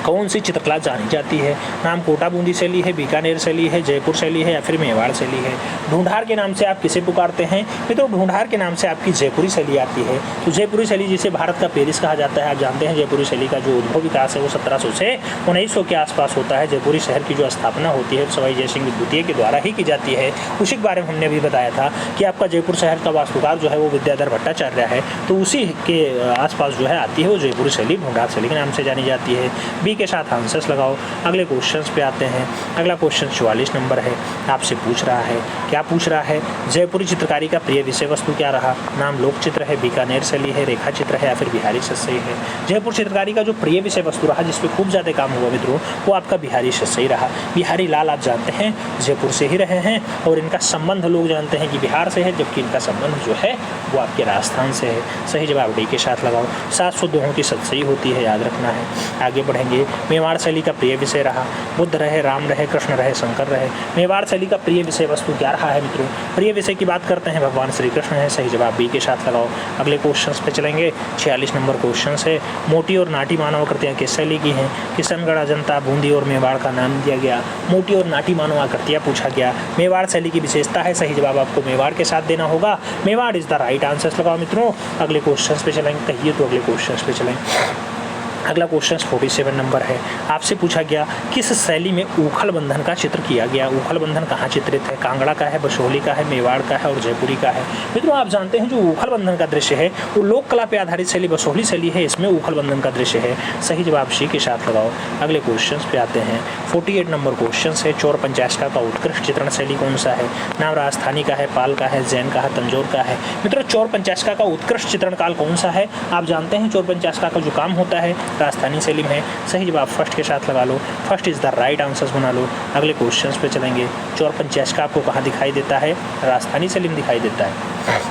कौन सी चित्रकला जानी जाती है। नाम कोटा बूंदी शैली है, बीकानेर शैली है, जयपुर शैली है या फिर मेवाड़ शैली है। ढूंढार के नाम से आप किसे पुकारते हैं, मित्रों ढूंढार के नाम से आपकी जयपुरी शैली आती है। तो जयपुरी शैली जिसे भारत का पेरिस कहा जाता है, आप जानते हैं जयपुरी शैली का जो उद्भव विकास है वो 1700 से 1900 के आसपास होता है। जयपुरी शहर की जो स्थापना होती है सवाई जयसिंह द्वितीय के द्वारा ही की जाती है। उसी के बारे में हमने अभी बताया था कि आपका जयपुर शहर का वास्तुकार जो है वो विद्याधर भट्टाचार्य है, तो उसी के आसपास जो है आती है वो जयपुरी शैली ढूंढार शैली के नाम से जानी जाती है। बी के साथ आंसर्स लगाओ। अगले क्वेश्चंस पे आते हैं। अगला क्वेश्चन 44 नंबर है, आपसे पूछ रहा है, क्या पूछ रहा है, जयपुरी चित्रकारी का प्रिय विषय वस्तु क्या रहा। नाम लोक चित्र है, बीकानेर शैली है, रेखा चित्र है या फिर बिहारी शस्यई है। जयपुर चित्रकारी का जो प्रिय विषय वस्तु रहा जिसपे खूब ज़्यादा काम हुआ मित्रों, वो आपका बिहारी शस्यई रहा। बिहारी लाल आप जानते हैं जयपुर से ही रहे हैं और इनका संबंध लोग जानते हैं कि बिहार से है, जबकि इनका संबंध जो है वो आपके राजस्थान से है। सही जवाब डी के साथ लगाओ। 700 दोहों की शस्यई होती है, याद रखना है। आगे बढ़ेंगे। मेवाड़ शैली का प्रिय विषय रहा, बुद्ध रहे, राम रहे, कृष्ण रहे, शंकर रहे। मेवाड़ शैली का प्रिय विषय वस्तु क्या रहा है मित्रों, प्रिय विषय की बात करते हैं भगवान श्री कृष्ण है। सही जवाब बी के साथ लगाओ। अगले क्वेश्चंस पे चलेंगे। 46 नंबर क्वेश्चन है, मोटी और नाटी मानव आकृतियाँ किस शैली की हैं। किशनगढ़, अजंता, बूंदी और मेवाड़ का नाम दिया गया। मोटी और नाटी मानव आकृतियाँ पूछा गया। मेवाड़ शैली की विशेषता है, सही जवाब आपको मेवाड़ के साथ देना होगा। Mewar is the right answer लगाओ मित्रों। अगले क्वेश्चन पे चलेंगे, कहिए तो अगले क्वेश्चन पे चलेंगे। अगला क्वेश्चन 47 नंबर है, आपसे पूछा गया किस शैली में ऊखल बंधन का चित्र किया गया। ऊखल बंधन कहाँ चित्रित है, कांगड़ा का है, बसोहली का है, मेवाड़ का है और जयपुरी का है। मित्रों आप जानते हैं जो ऊखल बंधन का दृश्य है वो लोक कला पे आधारित शैली बसोहली शैली है, इसमें ऊखल बंधन का दृश्य है। सही जवाब सी के साथ लगाओ। अगले क्वेश्चन पे आते हैं। 48 नंबर क्वेश्चन है, चौर पंचाशका का उत्कृष्ट चित्रण शैली कौन सा है। नाम राजस्थानी का है, पाल का है, जैन का है, तंजौर का है। मित्रों चौर पंचाशका का उत्कृष्ट चित्रण काल कौन सा है, आप जानते हैं चौर पंचाशका का जो काम होता है राजस्थानी शैली में। सही जवाब फर्स्ट के साथ लगा लो। First is the right answers बना लो। अगले क्वेश्चंस पे चलेंगे। चौर पंचाशका आपको कहाँ दिखाई देता है, राजस्थानी शैली में दिखाई देता है।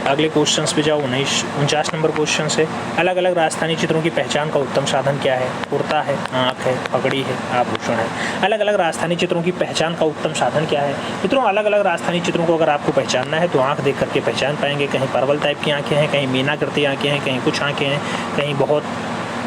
अगले क्वेश्चंस पे जाओ। 49 नंबर क्वेश्चन है, अलग अलग राजस्थानी चित्रों की पहचान का उत्तम साधन क्या है। कुर्ता है, आँख है, पगड़ी है, आभूषण है। अलग अलग राजस्थानी चित्रों की पहचान का उत्तम साधन क्या है। मित्रों अलग अलग राजस्थानी चित्रों को अगर आपको पहचानना है तो आँख देख करके पहचान पाएंगे। कहीं परवल टाइप की आँखें हैं, कहीं मीनाकृति आँखें हैं, कहीं कुछ आँखें हैं, कहीं बहुत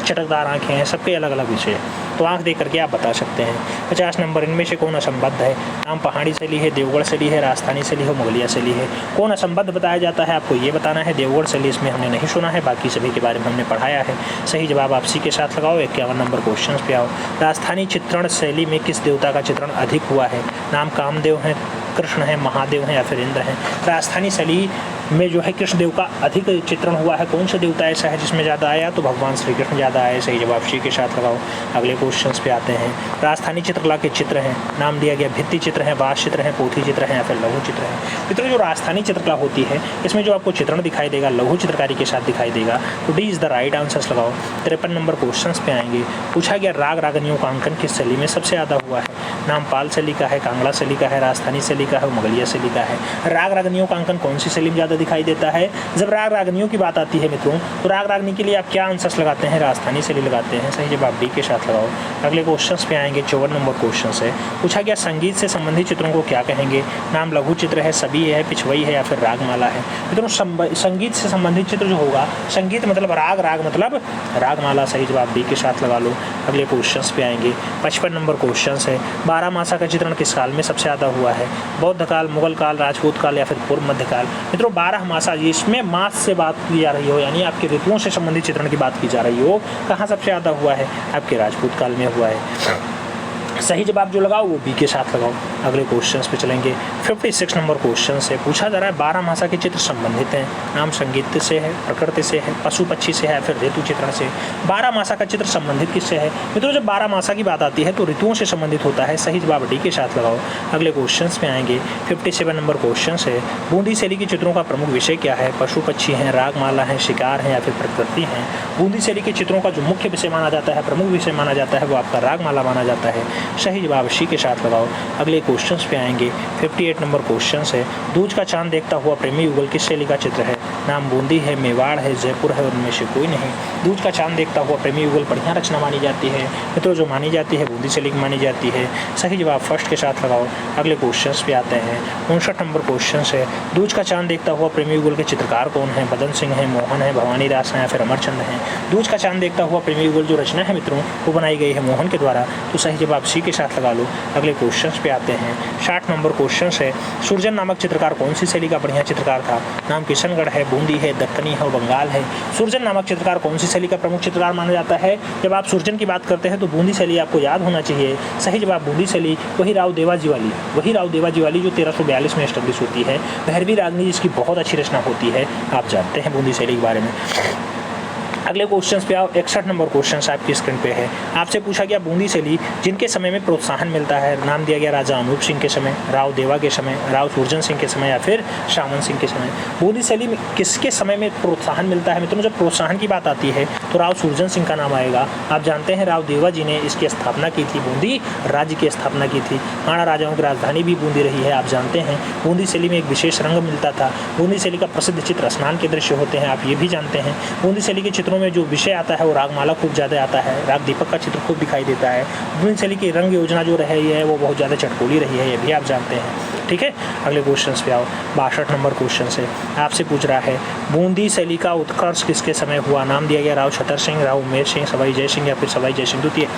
चटकदार आँखें हैं, सबके अलग अलग विषय है, तो आँख देख करके आप बता सकते हैं। 50 नंबर, इनमें से कौन असंबद्ध है। नाम पहाड़ी शैली है, देवगढ़ शैली है, राजस्थानी शैली है, मुगलिया शैली है। कौन असंबद्ध बताया जाता है, आपको ये बताना है। देवगढ़ शैली इसमें हमने नहीं सुना है, बाकी सभी के बारे में हमने पढ़ाया है। सही जवाब आप सी के साथ लगाओ। 51 नंबर क्वेश्चन पे आओ। राजस्थानी चित्रण शैली में किस देवता का चित्रण अधिक हुआ है। नाम कामदेव है, कृष्ण है, महादेव हैं या फिर इंद्र हैं। राजस्थानी शैली में जो है कृष्ण देव का अधिक चित्रण हुआ है। कौन सा देवता ऐसा है जिसमें ज़्यादा आया, तो भगवान श्री कृष्ण ज़्यादा आए। सही जवाब सी के साथ लगाओ। अगले क्वेश्चंस पे आते हैं। राजस्थानी चित्रकला के चित्र हैं, नाम दिया गया भित्ति चित्र है, बाँस चित्र है, पोथी चित्र है या फिर लघु चित्र है। मित्रों जो राजस्थानी चित्रकला होती है इसमें जो आपको चित्रण दिखाई देगा लघु चित्रकारी के साथ दिखाई देगा, तो D is the right answers लगाओ। 53 नंबर क्वेश्चन पे आएंगे। पूछा गया राग रागनियों का अंकन किस शैली में सबसे ज़्यादा हुआ है। नाम पाल शैली का है, कांगड़ा शैली का है, राजस्थानी शैली का है, मुगलिया शैली का है। राग रागनियों का अंकन कौन सी शैली में ज़्यादा दिखाई देता है। जब राग रागनियों की बात आती है मित्रों, तो राग रागनी के लिए आप क्या आंसर्स लगाते हैं, राजस्थानी शैली लगाते हैं। सही जवाब डी के साथ लगाओ। अगले क्वेश्चंस पे आएंगे। 54 नंबर क्वेश्चन है। पूछा गया संगीत से संबंधित चित्रों को क्या कहेंगे। नाम लघु चित्र है, सभी है, पिछवई है या फिर रागमाला है। मित्रों संगीत से संबंधित चित्र जो होगा, संगीत मतलब राग, राग मतलब रागमाला। सही जवाब डी के साथ लगा लो। अगले क्वेश्चंस पे आएंगे। 55 नंबर क्वेश्चन है। 12 मासा का चित्रण किस काल में सबसे ज़्यादा हुआ है। बौद्ध काल, मुगल काल, राजपूत काल या फिर पूर्व मध्यकाल। मित्रों 12 मासा जिसमें मास से बात की जा रही हो, यानी आपके ऋतुओं से संबंधित चित्रण की बात की जा रही हो, कहाँ सबसे ज़्यादा हुआ है, आपके राजपूत काल में हुआ है। सही जवाब जो लगाओ वो बी के साथ लगाओ। अगले क्वेश्चंस पे चलेंगे। 56 नंबर क्वेश्चन से पूछा जा रहा है 12 मासा के चित्र संबंधित हैं। नाम संगीत से है, प्रकृति से है, पशु पक्षी से है, फिर ऋतु चित्रण से। 12 मासा का चित्र संबंधित किससे है। मित्रों जब 12 मासा की बात आती है तो ऋतुओं से संबंधित होता है। सही जवाब डी के साथ लगाओ। अगले क्वेश्चन पे आएंगे। 57 नंबर क्वेश्चन है। बूंदी शैली के चित्रों का प्रमुख विषय क्या है। पशु पक्षी हैं, रागमाला है, शिकार है या फिर प्रकृति है। बूंदी शैली के चित्रों का जो मुख्य विषय माना जाता है, प्रमुख विषय माना जाता है, वो आपका रागमाला माना जाता है। सही जवाब सी के साथ लगाओ। अगले क्वेश्चन पे आएंगे। 58 नंबर क्वेश्चन है। दूज का चांद देखता हुआ प्रेमी युगल किस शैली का चित्र है? नाम बूंदी है, मेवाड़ है, जयपुर है और उनमें से कोई नहीं। दूज का चांद देखता हुआ प्रेमी युगल बढ़िया रचना मानी जाती है मित्रों, जो मानी जाती है बूंदी शैली की मानी जाती है। सही जवाब फर्स्ट के साथ लगाओ। अगले क्वेश्चन पे आते हैं। 59 नंबर क्वेश्चन है। दूज का चांद देखता हुआ प्रेमी युगल के चित्रकार कौन है? मदन सिंह है, मोहन है, भवानी दास है या फिर अमरचंद है? दूज का चांद देखता हुआ प्रेमी युगल जो रचना है मित्रों वो बनाई गई है मोहन के द्वारा, तो सही जवाब सी के साथ लगा लो। अगले क्वेश्चन पे आते हैं। 60 नंबर क्वेश्चन है। सुरजन नामक चित्रकार कौन सी शैली का बढ़िया चित्रकार था? नाम किशनगढ़ है, बूंदी है, दक्कनी है और बंगाल है। सुरजन नामक चित्रकार कौन सी शैली का प्रमुख चित्रकार माना जाता है? जब आप सुरजन की बात करते हैं तो बूंदी शैली आपको याद होना चाहिए। सही जवाब बूंदी शैली, वही राव देवाजी वाली जो 1342 में एस्टेब्लिश होती है। भैरवी रागनी जिसकी बहुत अच्छी रचना होती है, आप जानते हैं बूंदी शैली के बारे में। अगले क्वेश्चन पे आओ। 61 नंबर क्वेश्चन आपकी स्क्रीन पे है। आपसे पूछा गया बूंदी शैली जिनके समय में प्रोत्साहन मिलता है। नाम दिया गया राजा अनूप सिंह के समय, राव देवा के समय, राव सुरजन सिंह के समय या फिर शामन सिंह के समय। बूंदी शैली में किसके समय में प्रोत्साहन मिलता है मित्रों? जब प्रोत्साहन की बात आती है तो राव सुरजन सिंह का नाम आएगा। आप जानते हैं राव देवा जी ने इसकी स्थापना की थी, बूंदी राज्य की स्थापना की थी। हाड़ा राजाओं की राजधानी भी बूंदी रही है, आप जानते हैं। बूंदी शैली में एक विशेष रंग मिलता था। बूंदी शैली का प्रसिद्ध चित्र स्नान के दृश्य होते हैं, आप ये भी जानते हैं। बूंदी शैली के चित्रों में जो विषय आता है वो रागमाला खूब ज़्यादा आता है, राग दीपक का चित्र खूब दिखाई देता है। बूंदी शैली की रंग योजना जो रही है वो बहुत ज़्यादा चटकोली रही है, ये भी आप जानते हैं। ठीक है, अगले क्वेश्चन पे आओ। 62 नंबर क्वेश्चन से आपसे पूछ रहा है बूंदी शैली का उत्कर्ष किसके समय हुआ? नाम दिया गया राव छतर सिंह, राव उमेर सिंह, सवाई जय सिंह या फिर सवाई जय सिंह द्वितीय।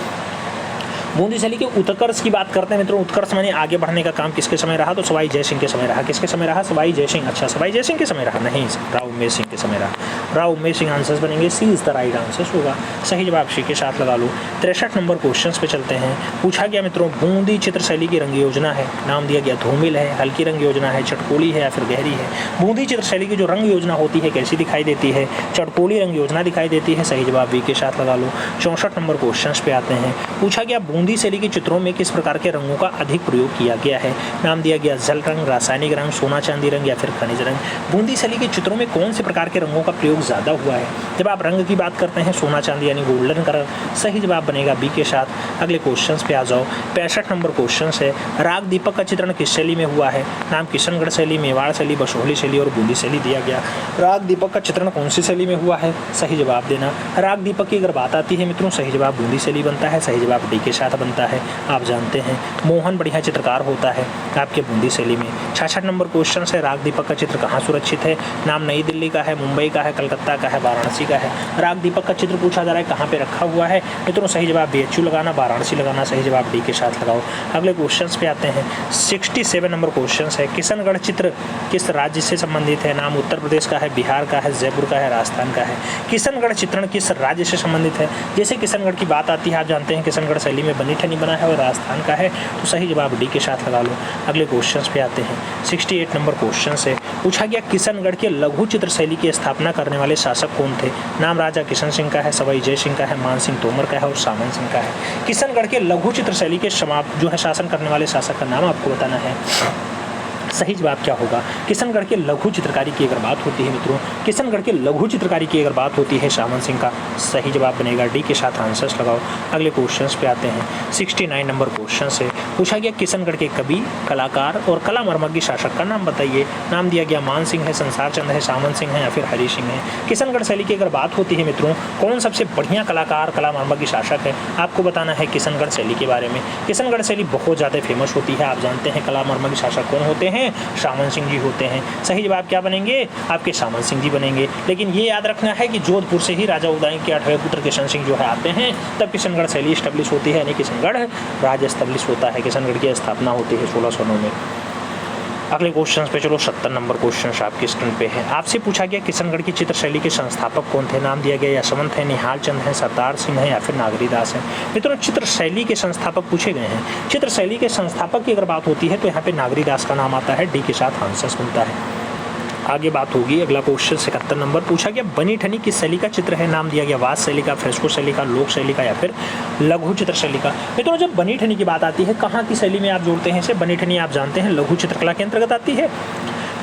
बूंदी शैली के उत्कर्ष की बात करते हैं मित्रों, उत्कर्ष माने आगे बढ़ने का काम किसके समय रहा? तो सवाई जय सिंह के समय रहा। किसके समय रहा? सवाई जय सिंह। अच्छा, सवाई जय सिंह के समय रहा? नहीं, राव उमेर सिंह के समय रहा। राव उमेर सिंह आंसर्स बनेंगे, सी इज द राइट आंसर होगा। सही जवाब सी के साथ लगा लो। 63 नंबर क्वेश्चन पे चलते हैं। पूछा गया मित्रों बूंदी चित्र शैली की रंग योजना है। नाम दिया गया धूमिल है, हल्की रंग योजना है, चटकोली है या फिर गहरी है। बूंदी चित्र शैली की जो रंग योजना होती है कैसी दिखाई देती है? चटकोली रंग योजना दिखाई देती है। सही जवाब बी के साथ लगा लो। 64 नंबर क्वेश्चन पे आते हैं। पूछा गया बूंदी शैली के चित्रों में किस प्रकार के रंगों का अधिक प्रयोग किया गया है? नाम दिया गया जल रंग, रासायनिक रंग, सोना चांदी रंग या फिर खनिज रंग। बूंदी शैली के चित्रों में कौन से प्रकार के रंगों का प्रयोग ज़्यादा हुआ है? जब आप रंग की बात करते हैं सोना चांदी यानी गोल्डन कलर। सही जवाब बनेगा बी के साथ। अगले क्वेश्चन पे आ जाओ। 65 नंबर क्वेश्चन है। राग दीपक का चित्रण किस शैली में हुआ है? नाम किशनगढ़ शैली, मेवाड़ शैली, बसोहली शैली और बूंदी शैली दिया गया। राग दीपक का चित्रण कौन सी शैली में हुआ है? सही जवाब देना। राग दीपक की अगर बात आती है मित्रों, सही जवाब बूंदी शैली बनता है। सही जवाब डी के साथ बनता है। आप जानते हैं मोहन बढ़िया चित्रकार होता है आपके बूंदी शैली में। 66 नंबर क्वेश्चन है। राग दीपक का चित्र कहाँ सुरक्षित है? नाम नई दिल्ली का है, मुंबई का है, कलकत्ता का है, वाराणसी का है। राग दीपक का चित्र पूछा जा रहा है कहाँ पे रखा हुआ है मित्रों? सही जवाब BHU लगाना, वाराणसी लगाना। सही जवाब डी के साथ लगाओ। अगले क्वेश्चन पे आते हैं। 67 नंबर क्वेश्चन है। किशनगढ़ चित्र किस राज्य से संबंधित है? नाम उत्तर प्रदेश का है, बिहार का है, जयपुर का है, राजस्थान का है। किशनगढ़ चित्रण किस राज्य से संबंधित है? जैसे किशनगढ़ की बात आती है, आप जानते हैं किशनगढ़ शैली में बनी ठनी बना है और राजस्थान का है, तो सही जवाब डी के साथ लगा लो। अगले क्वेश्चन पे आते हैं। 68 नंबर क्वेश्चन से पूछा गया किशनगढ़ के लघु चित्र शैली की स्थापना करने वाले शासक कौन थे? नाम राजा किशन सिंह का है, सवाई जय सिंह का है, मान सिंह तोमर का है और सामन सिंह का है। किशनगढ़ के लघु चित्र शैली के जो है शासन करने वाले शासक का नाम आपको बताना है। सही जवाब क्या होगा? किशनगढ़ के लघु चित्रकारी की अगर बात होती है मित्रों, किशनगढ़ के लघु चित्रकारी की अगर बात होती है सामन सिंह का। सही जवाब बनेगा डी के साथ आंसर्स लगाओ। अगले क्वेश्चंस पे आते हैं। 69 नंबर क्वेश्चन से पूछा गया किशनगढ़ के कवि, कलाकार और कला मर्मज्ञ शासक का नाम बताइए। नाम दिया गया मान सिंह है, संसार चंद है, सामन सिंह है या फिर हरि सिंह है। किशनगढ़ शैली की अगर बात होती है मित्रों, कौन सबसे बढ़िया कलाकार, कला मर्मज्ञ शासक है? आपको बताना है किशनगढ़ शैली के बारे में। किशनगढ़ शैली बहुत ज़्यादा फेमस होती है, आप जानते हैं कला मर्मज्ञ शासक कौन होते हैं? सामन सिंह जी होते हैं। सही जवाब क्या बनेंगे? आपके सामन सिंह जी बनेंगे। लेकिन ये याद रखना है कि जोधपुर से ही राजा उदय के 8वें पुत्र किशन सिंह जो है आते हैं, तब किशनगढ़ शैली स्टैब्लिश होती है, यानी किशनगढ़ राज्य स्टैब्लिश होता है। किशनगढ़ की स्थापना होती है 1609 में। अगले क्वेश्चन पे चलो। 70 नंबर क्वेश्चन आपकी स्क्रीन पे है। आपसे पूछा गया किशनगढ़ की चित्र शैली के संस्थापक कौन थे? नाम दिया गया यशवंत है, निहाल चंद है, सरदार सिंह है या फिर नागरी दास है। मित्रों चित्र शैली के संस्थापक पूछे गए हैं। चित्र शैली के संस्थापक की अगर बात होती है तो यहाँ पे नागरी दास का नाम आता है, डी के साथ आंसर बनता है। आगे बात होगी। अगला क्वेश्चन 71 नंबर पूछा गया बनी ठनी किस शैली का चित्र है? नाम दिया गया वाद शैली का, फ्रेस्को शैली का, लोक शैली का या फिर लघु चित्र शैली का। मित्रों जब बनी ठनी की बात आती है, कहाँ की शैली में आप जोड़ते हैं इसे? बनी ठनी आप जानते हैं लघु चित्रकला के अंतर्गत आती है।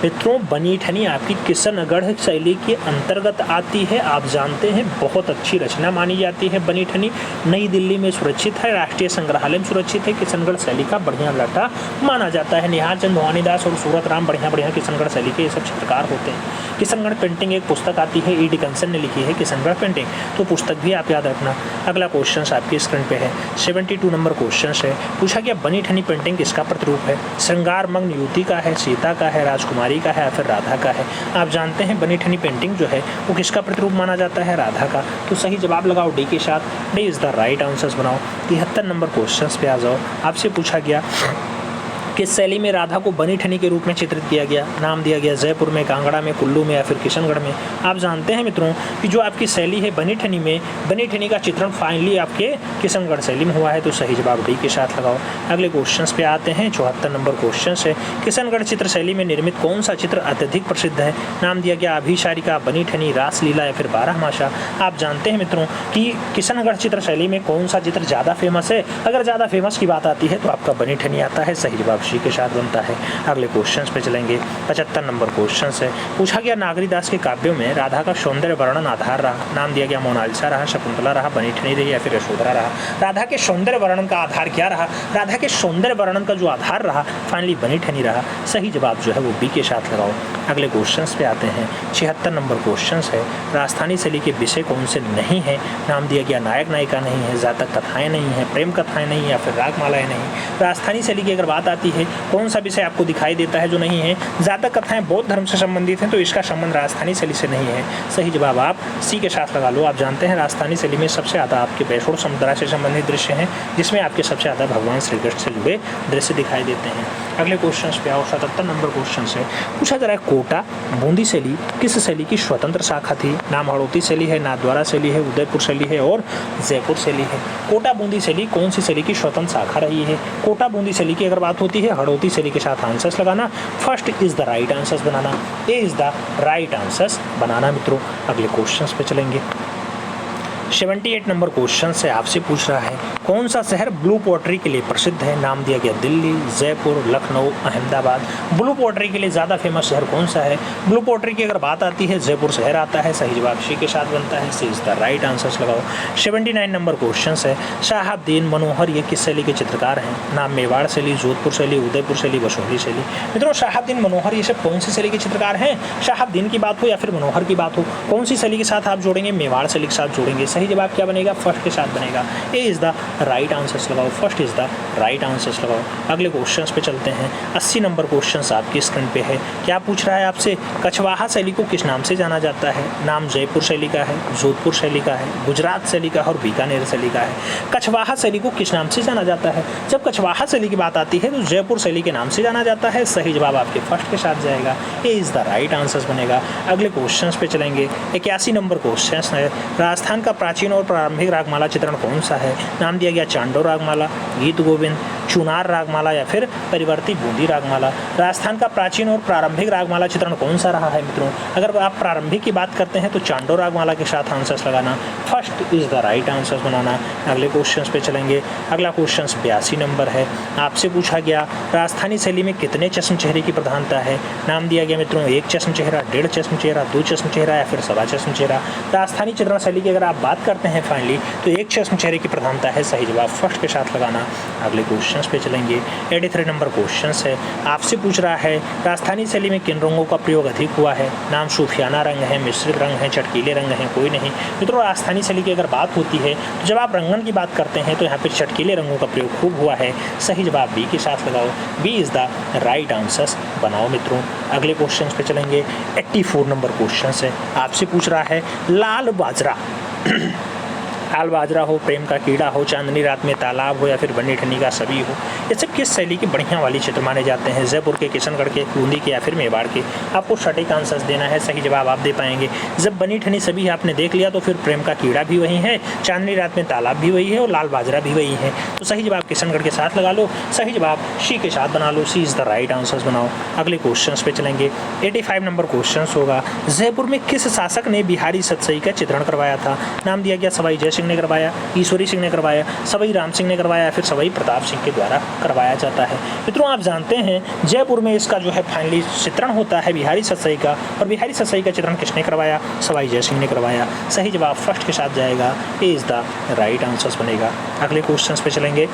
मित्रों बनी ठनी आपकी किशनगढ़ शैली के अंतर्गत आती है। आप जानते हैं बहुत अच्छी रचना मानी जाती है बनी ठनी। नई दिल्ली में सुरक्षित है, राष्ट्रीय संग्रहालय में सुरक्षित है। किशनगढ़ शैली का बढ़िया लट्टा माना जाता है। निहाल चंद भवानीदास और सूरत राम बढ़िया किशनगढ़ शैली के ये सब चित्रकार होते हैं। किशनगढ़ पेंटिंग एक पुस्तक आती है, ई डिकंसन ने लिखी है किशनगढ़ पेंटिंग, तो पुस्तक भी आप याद रखना। अगला क्वेश्चन आपकी स्क्रीन पे है 72 नंबर क्वेश्चन है। पूछा गया बनी ठनी पेंटिंग किसका प्रतिरूप है? श्रृंगार मग्न युवती का है, सीता का है, राजकुमारी का है या फिर राधा का है? आप जानते हैं बनी ठनी पेंटिंग जो है वो किसका प्रतिरूप माना जाता है? राधा का। तो सही जवाब लगाओ डी के साथ, D is the right answers बनाओ। 73 नंबर क्वेश्चन पे आ जाओ। आपसे पूछा गया किस शैली में राधा को बनी ठनी के रूप में चित्रित किया गया? नाम दिया गया जयपुर में, कांगड़ा में, कुल्लू में या फिर किशनगढ़ में। आप जानते हैं मित्रों कि जो आपकी शैली है बनी ठनी में, बनी ठनी का चित्रण फाइनली आपके किशनगढ़ शैली में हुआ है, तो सही जवाब डी के साथ लगाओ। अगले क्वेश्चन पे आते हैं 74 नंबर क्वेश्चन है। किशनगढ़ चित्र शैली में निर्मित कौन सा चित्र अत्यधिक प्रसिद्ध है? नाम दिया गया अभिसारिका, बनी ठनी, रासलीला या फिर बारहमासा। आप जानते हैं मित्रों कि किशनगढ़ चित्र शैली में कौन सा चित्र ज़्यादा फेमस है? अगर ज़्यादा फेमस की बात आती है तो आपका बनी ठनी आता है, सही जवाब सी के साथ बनता है। अगले क्वेश्चंस पे चलेंगे। 75 नंबर क्वेश्चन है। पूछा गया नागरीदास के काव्यों में राधा का सौंदर्य वर्णन आधार रहा? नाम दिया गया मोनालिसा रहा, शकुंतला रहा, बनी ठनी रही या फिर यशोधरा रहा? राधा के सौंदर्य वर्णन का आधार क्या रहा? राधा के सौंदर्य वर्णन का जो आधार रहा फाइनली बनी ठनी रहा। सही जवाब जो है वो बी के साथ लगाओ। अगले क्वेश्चन पे आते हैं 76 नंबर क्वेश्चन है। राजस्थानी शैली के विषय कौन से नहीं है? नाम दिया गया नायक नायिका नहीं है, जातक कथाएं नहीं है, प्रेम कथाएं नहीं या फिर रागमालाएं नहीं। राजस्थानी शैली की अगर बात आती है कौन सा विषय आपको दिखाई देता है जो नहीं है? जातक कथाएं बौद्ध धर्म से संबंधित हैं, तो इसका संबंध राजस्थानी शैली से नहीं है। सही जवाब आप सी के साथ लगा लो। आप जानते हैं राजस्थानी शैली में सबसे ज़्यादा आपके बैसोड़ समुद्र से संबंधित दृश्य हैं, जिसमें आपके सबसे ज़्यादा भगवान श्री कृष्ण से जुड़े दृश्य दिखाई देते हैं। अगले क्वेश्चन पे आओ। 77 नंबर क्वेश्चन से पूछा जा रहा है कोटा बूंदी शैली किस शैली की स्वतंत्र शाखा थी? नाम हड़ौती शैली है, नाथद्वारा शैली है, उदयपुर शैली है और जयपुर शैली है। कोटा बूंदी शैली कौन सी शैली की स्वतंत्र शाखा रही है? कोटा बूंदी शैली की अगर बात होती है हड़ौती शैली के साथ आंसर्स लगाना। First is the right answers बनाना, A is the right answers बनाना मित्रों। अगले क्वेश्चन पे चलेंगे। 78 नंबर क्वेश्चन से आपसे पूछ रहा है कौन सा शहर ब्लू पॉटरी के लिए प्रसिद्ध है? नाम दिया गया दिल्ली, जयपुर, लखनऊ, अहमदाबाद। ब्लू पॉटरी के लिए ज़्यादा फेमस शहर कौन सा है? ब्लू पॉटरी की अगर बात आती है जयपुर शहर आता है, सही जवाब सी के साथ बनता है, सी इज द राइट आंसर्स लगाओ। 79 नंबर क्वेश्चन है। शहाबुद्दीन मनोहर ये किस शैली के चित्रकार हैं? नाम मेवाड़ शैली, जोधपुर शैली, उदयपुर शैली, बसोहली शैली। मित्रों शहाबुद्दीन मनोहर ये सब कौन सी शैली के चित्रकार हैं? शहाबुद्दीन की बात हो या फिर मनोहर की बात हो, कौन सी शैली के साथ आप जोड़ेंगे? मेवाड़ शैली के साथ जोड़ेंगे। सही जवाब क्या बनेगा? फर्स्ट के साथ बनेगा, ए इज द राइट आंसर्स लगाओ। First is the right answers लगाओ। अगले क्वेश्चंस पे चलते हैं। 80 नंबर क्वेश्चंस आपकी स्क्रीन पे है। क्या पूछ रहा है आपसे? कछवाहा शैली को किस नाम से जाना जाता है? नाम जयपुर शैली का है, जोधपुर शैली का है, गुजरात शैली का और बीकानेर शैली का है। कछवाहा शैली को किस नाम से जाना जाता है? जब कछवाहा शैली की बात आती है तो जयपुर शैली के नाम से जाना जाता है। सही जवाब आपके फर्स्ट के साथ जाएगा, ए इज द राइट आंसर्स बनेगा। अगले क्वेश्चंस पे चलेंगे। 81 नंबर क्वेश्चन है। राजस्थान का प्राचीन और प्रारंभिक रागमाला चित्रण कौन सा है? नाम दिया गया चांडो रागमाला, गीत गोविंद, चुनार रागमाला या फिर परिवर्ती बूंदी रागमाला। राजस्थान का प्राचीन और प्रारंभिक रागमाला चित्रण कौन सा रहा है मित्रों? अगर आप प्रारंभिक की बात करते हैं तो चांडो रागमाला के साथ आंसर्स लगाना। First is the right answers बनाना। अगले क्वेश्चन पे चलेंगे। अगला क्वेश्चन 82 नंबर है। आपसे पूछा गया राजस्थानी शैली में कितने चश्म चेहरे की प्रधानता है? नाम दिया गया मित्रों 1 चश्म चेहरा, 1.5 चश्म चेहरा, 2 चश्म चेहरा या फिर 1.25 चश्म चेहरा। राजस्थानी चित्रण शैली की अगर आप बात करते हैं फाइनली तो 1 चश्म चेहरे की प्रधानता है। सही जवाब फर्स्ट के साथ लगाना। अगले क्वेश्चन पे चलेंगे। 83 नंबर क्वेश्चन है। आपसे पूछ रहा है राजस्थानी शैली में किन रंगों का प्रयोग अधिक हुआ है? नाम सूफियाना रंग है, मिश्रित रंग है, चटकीले रंग हैं, कोई नहीं। मित्रों राजस्थानी शैली की अगर बात होती है तो जब आप रंगन की बात करते हैं तो यहाँ पर चटकीले रंगों का प्रयोग खूब हुआ है। सही जवाब बी के साथ लगाओ, B is the right answers बनाओ मित्रों। अगले क्वेश्चन पे चलेंगे। 84 नंबर क्वेश्चन है। आपसे पूछ रहा है लाल बाजरा लाल बाजरा हो, प्रेम का कीड़ा हो, चांदनी रात में तालाब हो या फिर बनी ठनी का सभी हो, ये सब किस शैली के बढ़िया वाली चित्र माने जाते हैं? जयपुर के, किशनगढ़ के, बूंदी के या फिर मेवाड़ के? आपको सटीक आंसर्स देना है, सही जवाब आप दे पाएंगे। जब बनी ठनी सभी आपने देख लिया तो फिर प्रेम का कीड़ा भी वही है, चांदनी रात में तालाब भी वही है और लाल बाजरा भी वही है। तो सही जवाब किशनगढ़ के साथ लगा लो, सही जवाब सी के साथ बना लो, सी इज द राइट आंसर्स बनाओ। अगले क्वेश्चन पे चलेंगे। 85 नंबर क्वेश्चन होगा। जयपुर में किस शासक ने बिहारी सतसई का चित्रण करवाया था? नाम दिया गया सवाई जय सिंह ने करवाया, ईश्वरी सिंह ने करवाया, सवाई राम सिंह ने करवाया, फिर सवाई प्रताप सिंह के द्वारा करवाया जाता है। मित्रों आप जानते हैं जयपुर में इसका जो है फाइनली चित्रण होता है बिहारी सतसई का, और बिहारी सतसई का चित्रण किसने करवाया? सवाई जय सिंह ने करवाया। सही जवाब फर्स्ट के साथ जाएगा, ए इज द राइट आंसर बनेगा। अगले क्वेश्चन पे चलेंगे।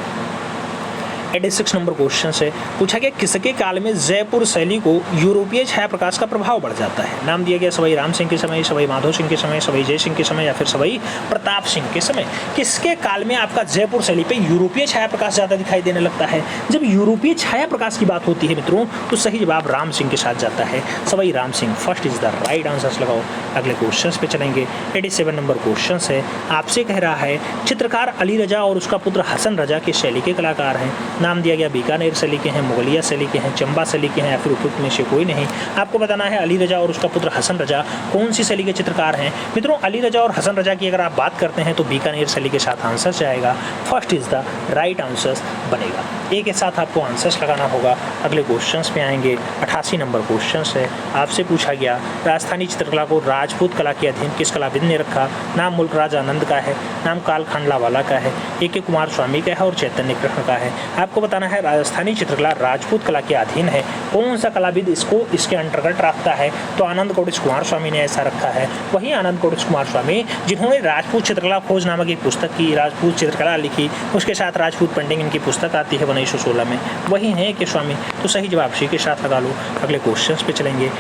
86 नंबर क्वेश्चन से पूछा गया किसके काल में जयपुर शैली को यूरोपीय छाया प्रकाश का प्रभाव बढ़ जाता है? नाम दिया गया सवाई राम सिंह के समय, सवाई माधो सिंह के समय, सवाई जय सिंह के समय या फिर सवाई प्रताप सिंह के समय। किसके काल में आपका जयपुर शैली पे यूरोपीय छाया प्रकाश ज़्यादा दिखाई देने लगता है? जब यूरोपीय छाया प्रकाश की बात होती है मित्रों तो सही जवाब राम सिंह के साथ जाता है, Sawai Ram Singh. First is the right answer लगाओ। अगले क्वेश्चन पे चलेंगे। 87 नंबर क्वेश्चन है, आपसे कह रहा है चित्रकार अली रजा और उसका पुत्र हसन रजा के शैली के कलाकार हैं। नाम दिया गया बीकानेर शैली के हैं, मुगलिया शैली के हैं, चंबा शैली के हैं या फिर उपयुक्त में से कोई नहीं। आपको बताना है अली रजा और उसका पुत्र हसन रजा कौन सी शैली के चित्रकार हैं। मित्रों अली रजा और हसन रजा की अगर आप बात करते हैं तो बीकानेर शैली के साथ आंसर जाएगा। First is the right answer बनेगा। एक के साथ आपको आंसर्स लगाना होगा। अगले क्वेश्चंस पे आएंगे। 88 नंबर क्वेश्चन है, आपसे पूछा गया राजस्थानी चित्रकला को राजपूत कला के अधीन किस कलाविद ने रखा? नाम मुल्कराज आनंद का है, नाम काल खांडलावाला का है, ए.के. कुमार स्वामी का है और चैतन्य कृष्ण का है। आपको बताना है राजस्थानी चित्रकला राजपूत कला के अधीन है, कौन सा कलाविद इसको इसके अंतर्गत रखता है? तो आनंद कोटिस कुमार स्वामी ने ऐसा रखा है। वही आनंद कोटिस कुमार स्वामी जिन्होंने राजपूत चित्रकला खोज नामक एक पुस्तक की, राजपूत चित्रकला लिखी, उसके साथ राजपूत पेंटिंग इनकी पुस्तक आती है 1916 में, वही है के स्वामी। तो सही जवाब सी के साथ लगा लो। अगले क्वेश्चन पे चलेंगे।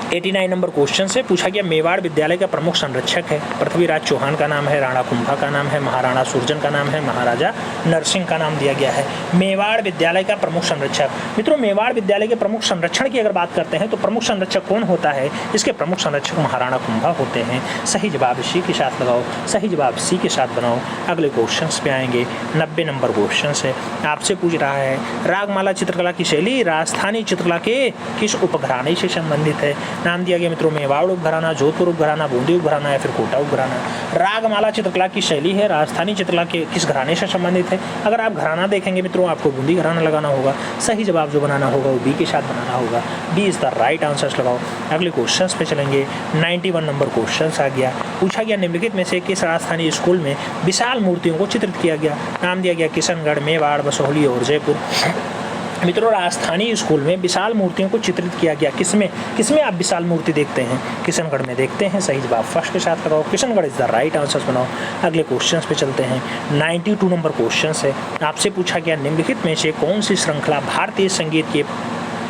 89 नंबर क्वेश्चन से पूछा गया मेवाड़ विद्यालय का प्रमुख संरक्षक है। पृथ्वीराज चौहान का नाम है, राणा कुंभा का नाम है, महाराणा सुरजन का नाम है, महाराजा नरसिंह का नाम दिया गया है। मेवाड़ विद्यालय का प्रमुख संरक्षक। मित्रों मेवाड़ विद्यालय के प्रमुख संरक्षण की अगर बात करते हैं तो प्रमुख संरक्षक कौन होता है? इसके प्रमुख संरक्षक महाराणा कुंभा होते हैं। सही जवाब सी के साथ लगाओ, सही जवाब सी के साथ बनाओ। अगले क्वेश्चन पे आएंगे। 90 नंबर क्वेश्चन है, आपसे पूछ रहा है रागमाला चित्रकला की शैली राजस्थानी चित्रकला के किस उपघराने से संबंधित है? नाम दिया गया मित्रों मेवाड़ उपघराना, जोधपुर उपघराना, बूंदी उपघराना या फिर कोटा उपघराना। रागमाला चित्रकला की शैली है राजस्थानी चित्रकला के किस घराने से संबंधित है? अगर आप घराना देखेंगे मित्रों आपको बूंदी घराना लगाना होगा। सही जवाब जो बनाना होगा वो बी के साथ बनाना होगा। B is the right answer लगाओ। अगले क्वेश्चन पे चलेंगे। 91 नंबर क्वेश्चन आ गया। पूछा गया निम्नलिखित में से किस राजस्थानी स्कूल में विशाल मूर्तियों को चित्रित किया गया? नाम दिया गया किशनगढ़, मेवाड़, बसोहली और जयपुर। मित्रों राजस्थानी स्कूल में विशाल मूर्तियों को चित्रित किया गया। किसमें किसमें आप विशाल मूर्ति देखते हैं? किशनगढ़ में देखते हैं। सही जवाब फर्स्ट के साथ लगाओ, Kishangarh is the right answer बनाओ। अगले क्वेश्चन पे चलते हैं। 92 नंबर क्वेश्चन है, आपसे पूछा गया निम्नलिखित में से कौन सी श्रृंखला भारतीय संगीत के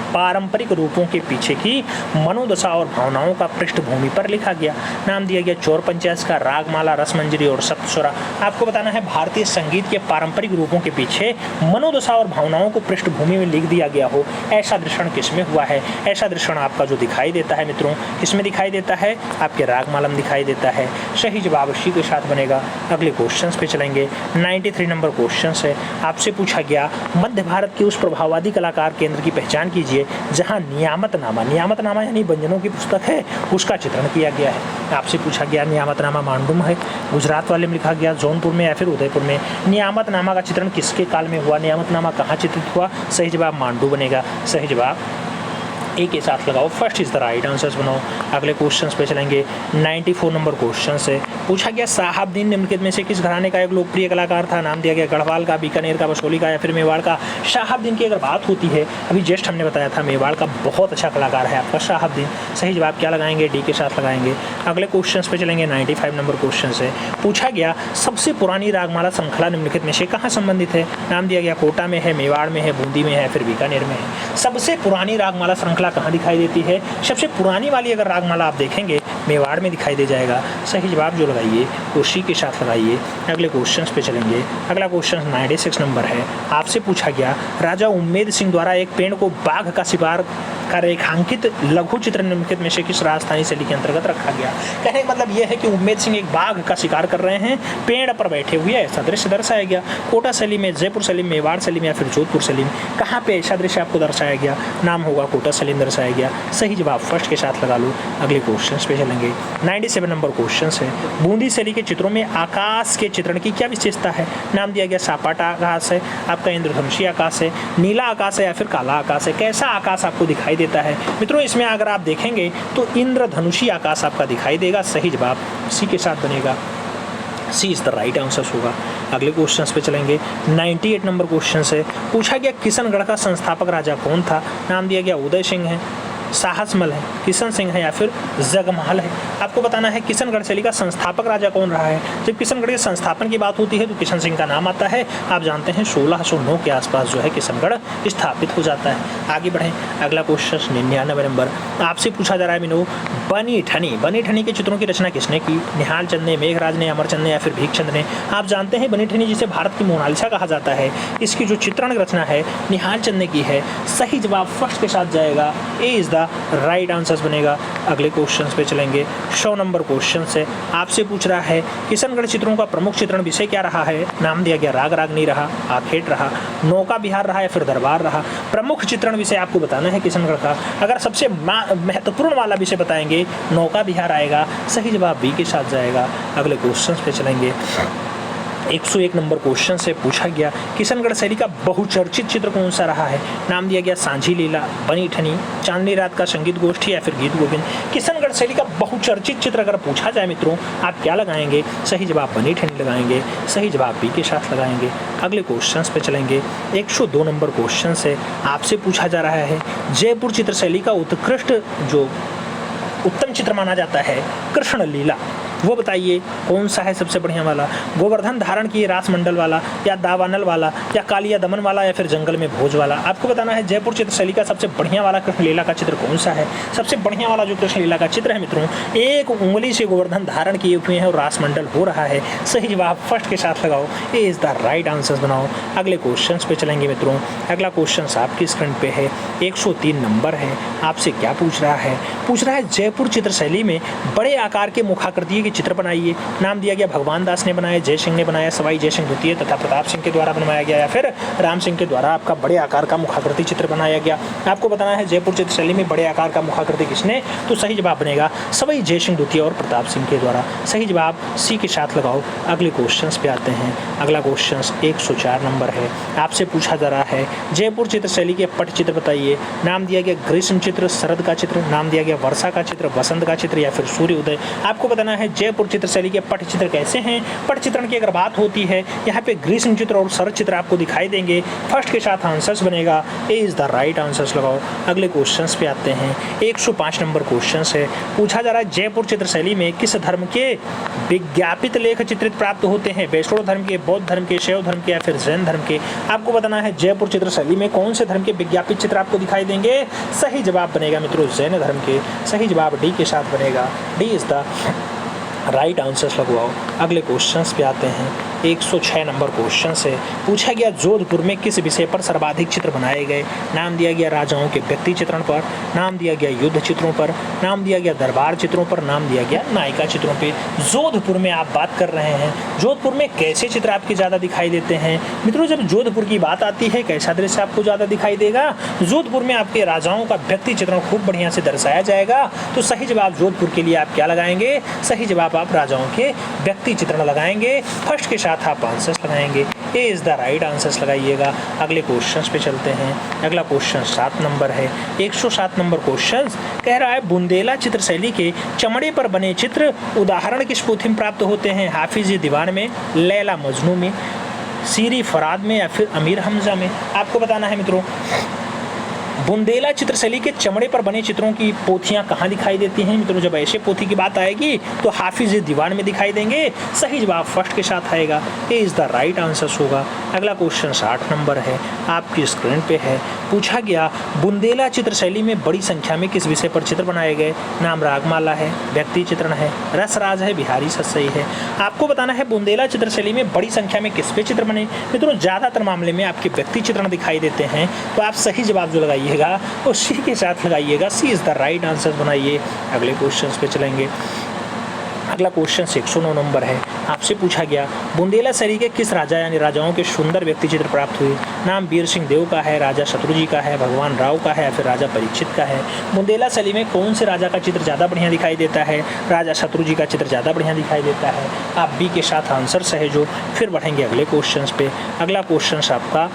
पारंपरिक रूपों के पीछे की मनोदशा और भावनाओं का पृष्ठभूमि पर लिखा गया? नाम दिया गया चौर पंचायत का, रागमाला, रसमंजरी और सप्तस्वरा। आपको बताना है भारतीय संगीत के पारंपरिक रूपों के पीछे मनोदशा और भावनाओं को पृष्ठभूमि में लिख दिया गया हो, ऐसा दृश्य किसमें हुआ है? ऐसा दृश्य आपका जो दिखाई देता है मित्रों किसमें दिखाई देता है? आपके रागमाला में दिखाई देता है। सही जवाब सी के साथ बनेगा। अगले क्वेश्चन पे चलेंगे। 93 नंबर क्वेश्चन है, आपसे पूछा गया मध्य भारत के उस प्रभाववादी कलाकार केंद्र की पहचान कीजिए जहां नियामतनामा यानी व्यंजनों की पुस्तक है उसका चित्रण किया गया है। आपसे पूछा गया नियामतनामा मांडुम है, गुजरात वाले में लिखा गया, जौनपुर में या फिर उदयपुर में। नियामतनामा का चित्रण किसके काल में हुआ? नियामतनामा कहाँ चित्रित हुआ? सही जवाब मांडू बनेगा। सही जवाब ए के साथ लगाओ। First is the right answer बनाओ। अगले क्वेश्चन पे चलेंगे। 94 नंबर क्वेश्चन से पूछा गया साहबदीन निम्नलिखित में से किस घराने का एक लोकप्रिय कलाकार था? नाम दिया गया गढ़वाल का, बीकानेर का, बसोली का या फिर मेवाड़ का। साहबदीन की अगर बात होती है, अभी जस्ट हमने बताया था मेवाड़ का बहुत अच्छा कलाकार है आपका साहबदीन। सही जवाब क्या लगाएंगे? डी के साथ लगाएंगे। अगले क्वेश्चन पे चलेंगे। 95 नंबर क्वेश्चन से पूछा गया सबसे पुरानी रागमाला श्रृंखला निम्नलिखित में से कहाँ संबंधित है? नाम दिया गया कोटा में है, मेवाड़ में है, बूंदी में है, फिर बीकानेर में है। सबसे पुरानी रागमाला श्रृंखला कहाँ दिखाई देती है? सबसे पुरानी वाली अगर रागमाला आप देखेंगे मेवाड़ में दिखाई दे जाएगा। सही जवाब जो लगाइए उसी के साथ लगाइए। अगले क्वेश्चन पे चलेंगे। अगला क्वेश्चन 96 नंबर है, आपसे पूछा गया राजा उम्मेद सिंह द्वारा एक पेड़ को बाघ का शिकार का रेखांकित लघु चित्र निम्नलिखित में से किस राजस्थानी शैली के अंतर्गत रखा गया? कहने का मतलब यह है कि उम्मेद सिंह एक बाघ का शिकार कर रहे हैं, पेड़ पर बैठे हुए, ऐसा दृश्य दर्शाया गया। कोटा शैली में, जयपुर शैली में, मेवाड़ शैली में या फिर जोधपुर शैली में, कहाँ पे ऐसा दृश्य आपको दर्शाया गया? नाम होगा कोटा शैली में दर्शाया गया। सही जवाब फर्स्ट के साथ लगा लो। अगले क्वेश्चन पे चलेंगे। 97 नंबर क्वेश्चन है, बूंदी शैली के चित्रों में आकाश के चित्रण की क्या विशेषता है? नाम दिया गया सपाटा आकाश है, आपका इंद्रधनुषी आकाश है, नीला आकाश है या फिर काला आकाश है। कैसा आकाश आपको दिखाई देता है मित्रों? इसमें अगर आप देखेंगे तो इंद्रधनुषी आकाश आपका दिखाई देगा। सही जवाब सी के साथ बनेगा। सी इज़ द राइट आंसर होगा। अगले क्वेश्चन पे चलेंगे। 98 नंबर क्वेश्चन से पूछा गया किशनगढ़ का संस्थापक राजा कौन था। नाम दिया गया उदय सिंह है, साहसमल है, किशन सिंह है या फिर जगमहल है। आपको बताना है किशनगढ़ शैली का संस्थापक राजा कौन रहा है। जब किशनगढ़ के संस्थापन की बात होती है तो किशन सिंह का नाम आता है। आप जानते हैं 1609 के आसपास जो है किशनगढ़ स्थापित हो जाता है। आगे बढ़ें। अगला क्वेश्चन 99 नंबर आपसे पूछा जा रहा है मीनू, बनी ठनी के चित्रों की रचना किसने की। निहाल चंद ने, मेघराज ने, अमरचंद ने या फिर भीखचंद ने। आप जानते हैं बनी ठनी जिसे भारत की मोनालिसा कहा जाता है, इसकी जो चित्रण रचना है निहाल चंद ने की है। सही जवाब फर्स्ट के साथ जाएगा, ए इज द राइट आंसर बनेगा। अगले क्वेश्चन पे चलेंगे। 100 नंबर क्वेश्चन से आपसे पूछ रहा है किशनगढ़ चित्रों का प्रमुख चित्रण विषय क्या रहा है। नाम दिया गया राग रागनी रहा, आखेट रहा, नौका विहार रहा या फिर दरबार रहा। प्रमुख चित्रण विषय आपको बताना है किशनगढ़ का। अगर सबसे महत्वपूर्ण वाला विषय बताएंगे नौका विहार आएगा। सही जवाब बी के साथ जाएगा। अगले क्वेश्चन पे चलेंगे। 101 नंबर क्वेश्चन से पूछा गया किशनगढ़ शैली का बहुचर्चित चित्र कौन सा रहा है। नाम दिया गया सांझी लीला, बनी ठनी, चांदनी रात का संगीत गोष्ठी या फिर गीत गोविंद। किशनगढ़ शैली का बहुचर्चित चित्र अगर पूछा जाए मित्रों, आप क्या लगाएंगे। सही जवाब बनी ठनी लगाएंगे। सही जवाब बी के साथ लगाएंगे। अगले क्वेश्चन पे चलेंगे। 102 नंबर क्वेश्चन से आपसे पूछा जा रहा है जयपुर चित्र शैली का उत्कृष्ट जो उत्तम चित्र माना जाता है कृष्ण लीला, वो बताइए कौन सा है सबसे बढ़िया वाला। गोवर्धन धारण किए रासमंडल वाला या दावानल वाला या कालिया दमन वाला या फिर जंगल में भोज वाला। आपको बताना है जयपुर चित्रशैली का सबसे बढ़िया वाला कृष्ण लीला का चित्र कौन सा है। सबसे बढ़िया वाला जो कृष्ण लीला का चित्र है मित्रों, एक उंगली से गोवर्धन धारण किए हुए हैं और रासमंडल हो रहा है। सही जवाब फर्स्ट के साथ लगाओ, ए इज द राइट आंसर बनाओ। अगले क्वेश्चन पे चलेंगे मित्रों। अगला क्वेश्चन आपकी स्क्रीन पे है, 103 नंबर है। आपसे क्या पूछ रहा है। पूछ रहा है जयपुर चित्रशैली में बड़े आकार के मुखाकृति के चित्र बनाइए। नाम दिया गया भगवान दास ने बनाया, जय सिंह ने बनाया, सवाई जय सिंह द्वितीय तथा प्रताप सिंह के द्वारा बनवाया गया या फिर राम सिंह के द्वारा आपका बड़े आकार का मुखाकृति चित्र बनाया गया। आपको बताना है जयपुर चित्रशैली में बड़े आकार का मुखाकृति किसने, तो सही जवाब बनेगा सवाई जय सिंह द्वितीय और प्रताप सिंह के द्वारा। सही जवाब सी के साथ लगाओ। अगले क्वेश्चन पे आते हैं। अगला क्वेश्चन 104 नंबर है। आपसे पूछा जा रहा है जयपुर चित्रशैली के पट चित्र बताइए। नाम दिया गया ग्रीष्म चित्र, शरद का चित्र, नाम दिया गया वर्षा का चित्र, बसंत का चित्र या फिर सूर्य उदय। आपको बताना है जयपुर चित्रशैली के पट चित्र कैसे हैं। पट चित्रण की अगर बात होती है यहाँ पे ग्रीष्म चित्र और शरद चित्र आपको दिखाई देंगे। फर्स्ट के साथ आंसर्स बनेगा, ए इज द राइट आंसर्स लगाओ। अगले क्वेश्चंस पे आते हैं। 105 नंबर क्वेश्चन है। पूछा जा रहा है जयपुर चित्रशैली में किस धर्म के विज्ञापित लेख चित्रित प्राप्त होते हैं। वैष्णव धर्म के, बौद्ध धर्म के, शैव धर्म के या फिर जैन धर्म के। आपको बताना है जयपुर चित्रशैली में कौन से धर्म के विज्ञापित चित्र आपको दिखाई देंगे। सही जवाब बनेगा मित्रों जैन धर्म के। सही जवाब डी के साथ बनेगा, D is the right answers लगवाओ। अगले क्वेश्चंस पे आते हैं। 106 नंबर क्वेश्चन से पूछा गया जोधपुर में किस विषय पर सर्वाधिक चित्र बनाए गए। नाम दिया गया राजाओं के व्यक्ति चित्रण पर, नाम दिया गया युद्ध चित्रों पर, नाम दिया गया दरबार चित्रों पर, नाम दिया गया नायिका चित्रों पे। जोधपुर में आप बात कर रहे हैं, जोधपुर में कैसे चित्र आपके ज़्यादा दिखाई देते हैं मित्रों। जब जोधपुर की बात आती है कैसा दृश्य आपको ज़्यादा दिखाई देगा। जोधपुर में आपके राजाओं का व्यक्ति चित्रण खूब बढ़िया से दर्शाया जाएगा। तो सही जवाब जोधपुर के लिए आप क्या लगाएंगे। सही जवाब आप राजाओं के व्यक्ति चित्रण लगाएंगे। फर्स्ट के साथ आप आंसर्स लगाएंगे, ए इज द राइट आंसर्स लगाइएगा। अगले क्वेश्चंस पे चलते हैं। अगला क्वेश्चन 7 नंबर है। 107 नंबर क्वेश्चन कह रहा है बुंदेला चित्रशैली के चमड़े पर बने चित्र उदाहरण किस पोथी में प्राप्त होते हैं। हाफिज दीवान में, लैला मजनू में, सीरी फराद में या फिर अमीर हमजा में। आपको बताना है मित्रों बुंदेला चित्रशैली के चमड़े पर बने चित्रों की पोथियां कहाँ दिखाई देती हैं मित्रों। जब ऐसे पोथी की बात आएगी तो हाफिज दीवान में दिखाई देंगे। सही जवाब फर्स्ट के साथ आएगा, ए इज द राइट आंसर होगा। अगला क्वेश्चन 60 नंबर है, आपकी स्क्रीन पे है। पूछा गया बुंदेला चित्रशैली में बड़ी संख्या में किस विषय पर चित्र बनाए गए। नाम रागमाला है, व्यक्ति चित्रण है, रसराज है, बिहारी सतसई है। आपको बताना है बुंदेला चित्रशैली में बड़ी संख्या में किस पे चित्र बने मित्रों। ज़्यादातर मामले में आपके व्यक्ति चित्रण दिखाई देते हैं। तो आप सही जवाब जो लगाइए और सी के साथ लगाइएगा, सी इज द राइट आंसर बनाइए। अगले क्वेश्चन पे चलेंगे। अगला क्वेश्चन 109 नंबर है। आपसे पूछा गया बुंदेला शैली के किस राजा यानी राजाओं के सुंदर व्यक्ति चित्र प्राप्त हुए। नाम वीर सिंह देव का है, राजा शत्रुजी का है, भगवान राव का है या फिर राजा परीक्षित का है। बुंदेला शैली में कौन से राजा का चित्र ज़्यादा बढ़िया दिखाई देता है। राजा शत्रुजी का चित्र ज़्यादा बढ़िया दिखाई देता है। आप बी के साथ आंसर सहेजो। फिर बढ़ेंगे अगले क्वेश्चन पे। अगला क्वेश्चन आपका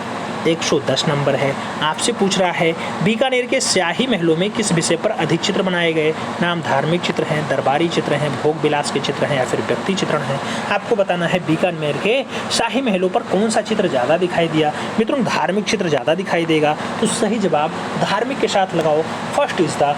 110 नंबर है। आपसे पूछ रहा है बीकानेर के शाही महलों में किस विषय पर अधिक चित्र बनाए गए। नाम धार्मिक चित्र हैं, दरबारी चित्र हैं, भोग विलास के चित्र हैं या फिर व्यक्ति चित्रण हैं। आपको बताना है बीकानेर के शाही महलों पर कौन सा चित्र ज़्यादा दिखाई दिया। मित्रों धार्मिक चित्र ज़्यादा दिखाई देगा, तो सही जवाब धार्मिक के साथ लगाओ। First is the